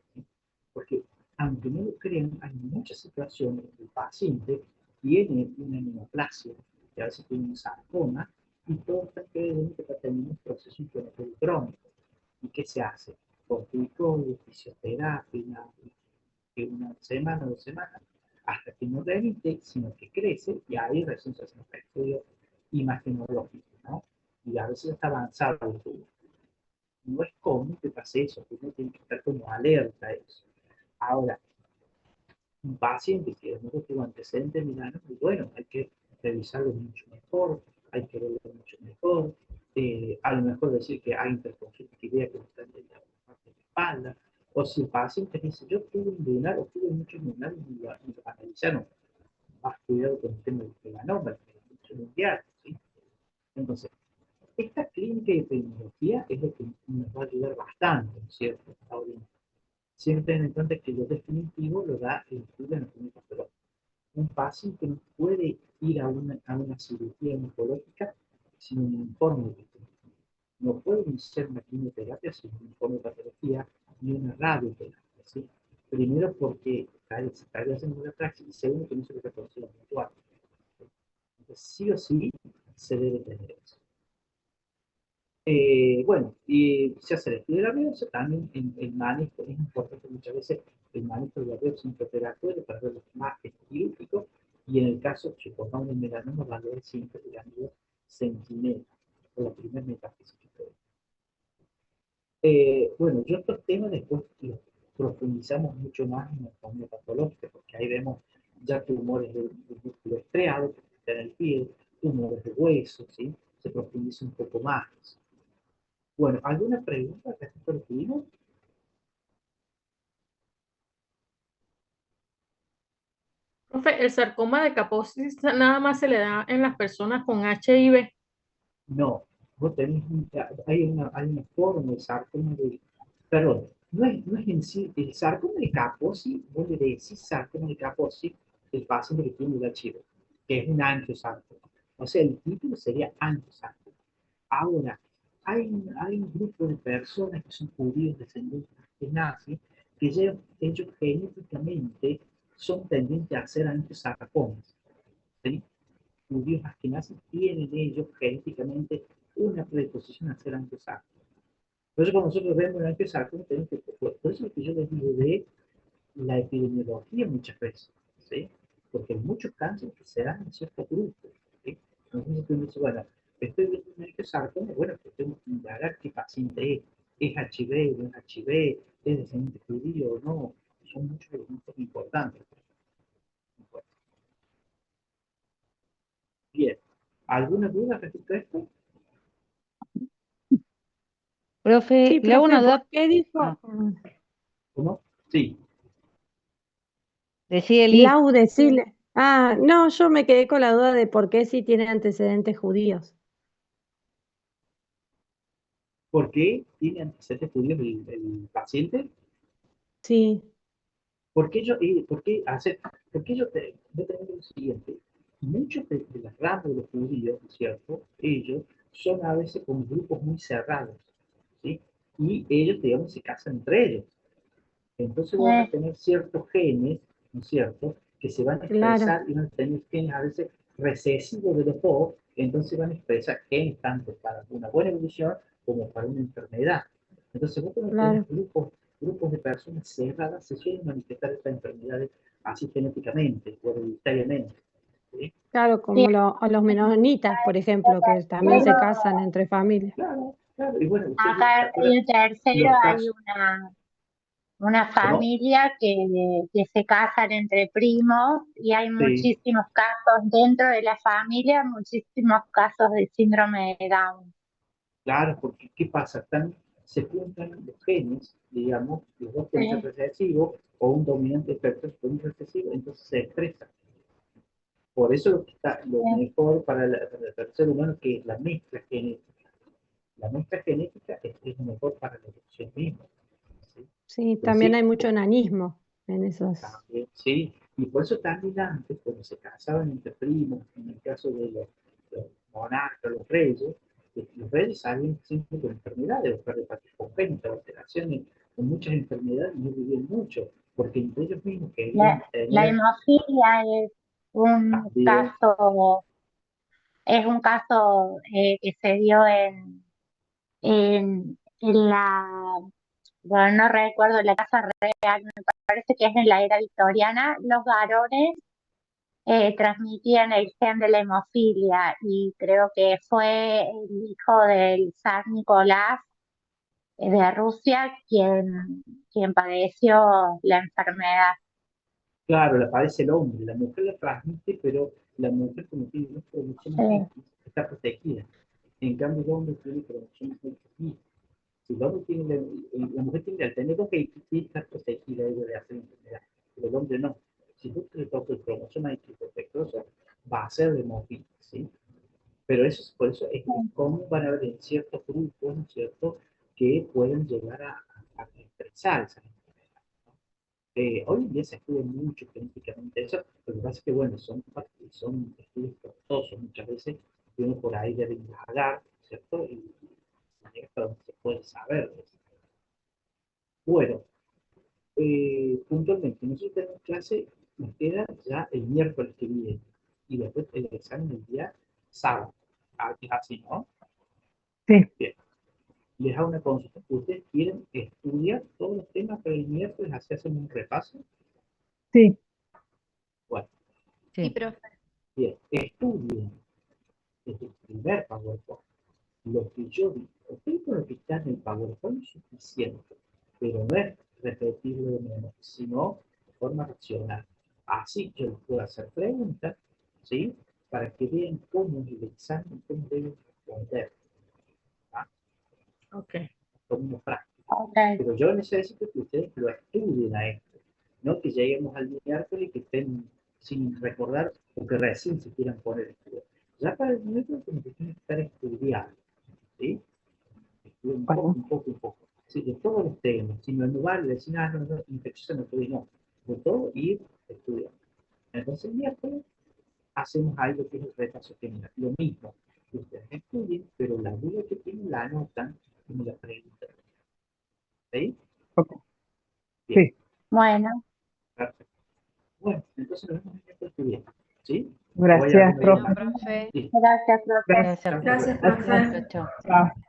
Porque, aunque no lo crean, hay muchas situaciones del paciente tiene una neoplasia, que a veces tiene un sarcoma, y todo está creyendo que está teniendo un proceso inflamatorio crónico. ¿Y qué se hace? Corticoides, fisioterapia, que una semana, 2 semanas, hasta que no remite, sino que crece, y ahí recién se hacen los estudios imagenológicos, ¿no? Y a veces está avanzado el estudio. No es común que pase eso, uno tiene que estar como alerta a eso. Ahora, un paciente que no tuvo antecedentes milanos, y bueno, hay que revisarlo mucho mejor, hay que verlo mucho mejor, a lo mejor decir que hay interconsultividad que está en la parte de la espalda, o si el paciente dice, yo tuve un lunar o tuve muchos lunares y lo analizaron, más cuidado con el tema del melanoma, el mucho mundial, ¿sí? Entonces, esta clínica de epidemiología es lo que nos va a ayudar bastante, ¿no es cierto? Siempre ten en cuenta que lo definitivo lo da el estudio anatómico patológico. Un paciente no puede ir a una cirugía oncológica sin un informe de patología. No puede iniciar una quimioterapia sin un informe de patología ni una radioterapia, ¿sí? Primero porque se estaría haciendo una praxis, y segundo que no se le reconoce la mutual. Entonces, sí o sí se debe tener eso. Bueno, y se hace el estudio de la biopsia, también el manejo, es importante muchas veces el manejo de la biopsia intraoperatoria para ver los marcos quirúrgicos, y en el caso, si pongamos el melanoma, valorar siempre el ángulo centinela, o la primera metástasis que puede. Bueno, yo estos temas después los profundizamos mucho más en la anatomía patológica, porque ahí vemos ya tumores del músculo estriado, que está en el pie, tumores de hueso, ¿sí? Se profundiza un poco más. Bueno, ¿alguna pregunta que esto lo tuvimos? Profe, el sarcoma de Kaposi nada más se le da en las personas con HIV. No, vos tenés hay una forma de sarcoma de, perdón, no es en sí, el sarcoma de Kaposi, vos le decís sarcoma de Kaposi, el paciente que tiene el HIV, que es un angiosarcoma. O sea, el título sería angiosarcoma. Ahora, hay un grupo de personas que son judíos descendientes de nazis, que ellos genéticamente son tendientes a ser angiosarcomas, ¿sí? Judíos askenazis tienen ellos genéticamente una predisposición a ser angiosarcomas. Por eso cuando nosotros vemos el angiosarcoma, tenemos que, por eso es lo que yo les digo de la epidemiología muchas veces, ¿sí? Porque hay muchos cánceres que se dan en ciertos grupos, ¿sí? Entonces tú dices, bueno, estoy viendo un angiosarcoma, bueno, pues tengo que indagar qué paciente es HIV, no es HIV, es descendiente judío o no, son muchos elementos importantes. Bien, ¿alguna duda respecto a esto? Profe, Sí, le hago profe, una ¿por duda. qué dijo? Ah, ¿Cómo? Sí. decía Eli. Lau, decile. Ah, no, yo me quedé con la duda de por qué sí tiene antecedentes judíos. ¿Por qué tiene antecedentes judíos el paciente? Sí, ¿Por qué yo, porque yo tengo lo siguiente? Muchos de las ramas de los judíos, ¿cierto? Ellos son a veces con grupos muy cerrados, ¿sí? Y ellos, digamos, se casan entre ellos. Entonces vos vas a tener ciertos genes, ¿no es cierto?, que se van a claro, expresar y van a tener genes a veces recesivos de los dos, entonces van a expresar genes tanto para una buena evolución como para una enfermedad. Entonces vos cuando tenés claro. grupos de personas cerradas, se suelen manifestar estas enfermedades así genéticamente o hereditariamente, ¿sí? Claro, Sí, como a los menonitas, por ejemplo, que también se casan entre familias. Claro, claro. Y bueno, ustedes se acá acuerdan en el tercero los hay casos, una ¿cómo? familia que se casan entre primos y hay Sí. muchísimos casos dentro de la familia, muchísimos casos de síndrome de Down. Claro, porque ¿qué pasa? Se juntan los genes, digamos, los dos pueden ser Sí, recesivos o un dominante perfecto con un recesivo, entonces se expresan. Por eso lo sí, mejor para el ser humano que es la mezcla genética. La mezcla genética es lo mejor para la evolución misma, ¿sí? Sí, Pero también sí, hay mucho enanismo en esos. también, sí. Y por eso también antes, cuando se casaban entre primos, en el caso de los monarcas, los reyes salían siempre con enfermedades, o hepatitis congénita, alteraciones, con muchas enfermedades, y no vivían mucho, porque entre ellos mismos querían la tener, hemofilia es un También, caso, es un caso que se dio en la, bueno, no recuerdo la Casa Real, me parece que es en la era victoriana, los varones transmitían el gen de la hemofilia y creo que fue el hijo del zar Nicolás de Rusia quien padeció la enfermedad. claro, la padece el hombre, la mujer la transmite, pero la mujer como tiene dos cromosomas Sí, X, está protegida. En cambio, el hombre tiene cromosomas X. Si el hombre tiene, la mujer tiene, al tener dos X, sí está protegida ella de hacer enfermedad, pero el hombre no. Si tú le tocas el cromosoma X defectuoso, va a ser de hemofilia, ¿sí? Pero eso, por eso es cómo van a haber en ciertos grupos, ¿no es cierto?, que pueden llegar a expresar esa enfermedad. Hoy en día se estudia mucho genéticamente eso, lo que pasa es que, bueno, son estudios costosos muchas veces, y uno por ahí debe indagar, ¿cierto? Y llega hasta donde se puede saber de eso. Bueno, puntualmente, nosotros tenemos clase, nos queda ya el miércoles que viene, y después el examen el día sábado. Así, ¿no? Sí, Bien. Les hago una consulta. ¿Ustedes quieren estudiar todos los temas para el miércoles? Así hacen un repaso. sí, Bueno, Sí, Sí, profe. bien. Estudien desde el primer PowerPoint. Lo que yo digo, ok, con lo que está en el PowerPoint es suficiente, pero no es repetirlo de nuevo, sino de forma racional. Así yo les puedo hacer preguntas, ¿sí? Para que vean cómo es el examen, cómo deben responder, ¿ah? Ok. Como práctica. ok. Pero yo necesito que ustedes lo estudien a esto, no que lleguemos al miércoles y que estén sin recordar o que recién se quieran poner a estudiar. Ya para el miércoles como que tienen que estar estudiando, ¿sí? Estudien un poco, bueno, un poco, un poco. Sí, de todos los temas, si no vale decir, no, no, infecciosa no estoy, no. De todo ir estudiando. Entonces el miércoles hacemos algo que es el repaso general. Lo mismo, que ustedes estudien, pero la duda que tienen la anotan y me la preguntan. ¿Sí? ok, Bien, sí, Bueno, perfecto. Bueno, entonces nos vemos en el estudiante. ¿Sí? Que vaya gracias, bien. Bueno, profe. profe. Sí. gracias, profe. gracias, Gracias. Gracias, Gracias. profe. profe. Chao, chao. Chao.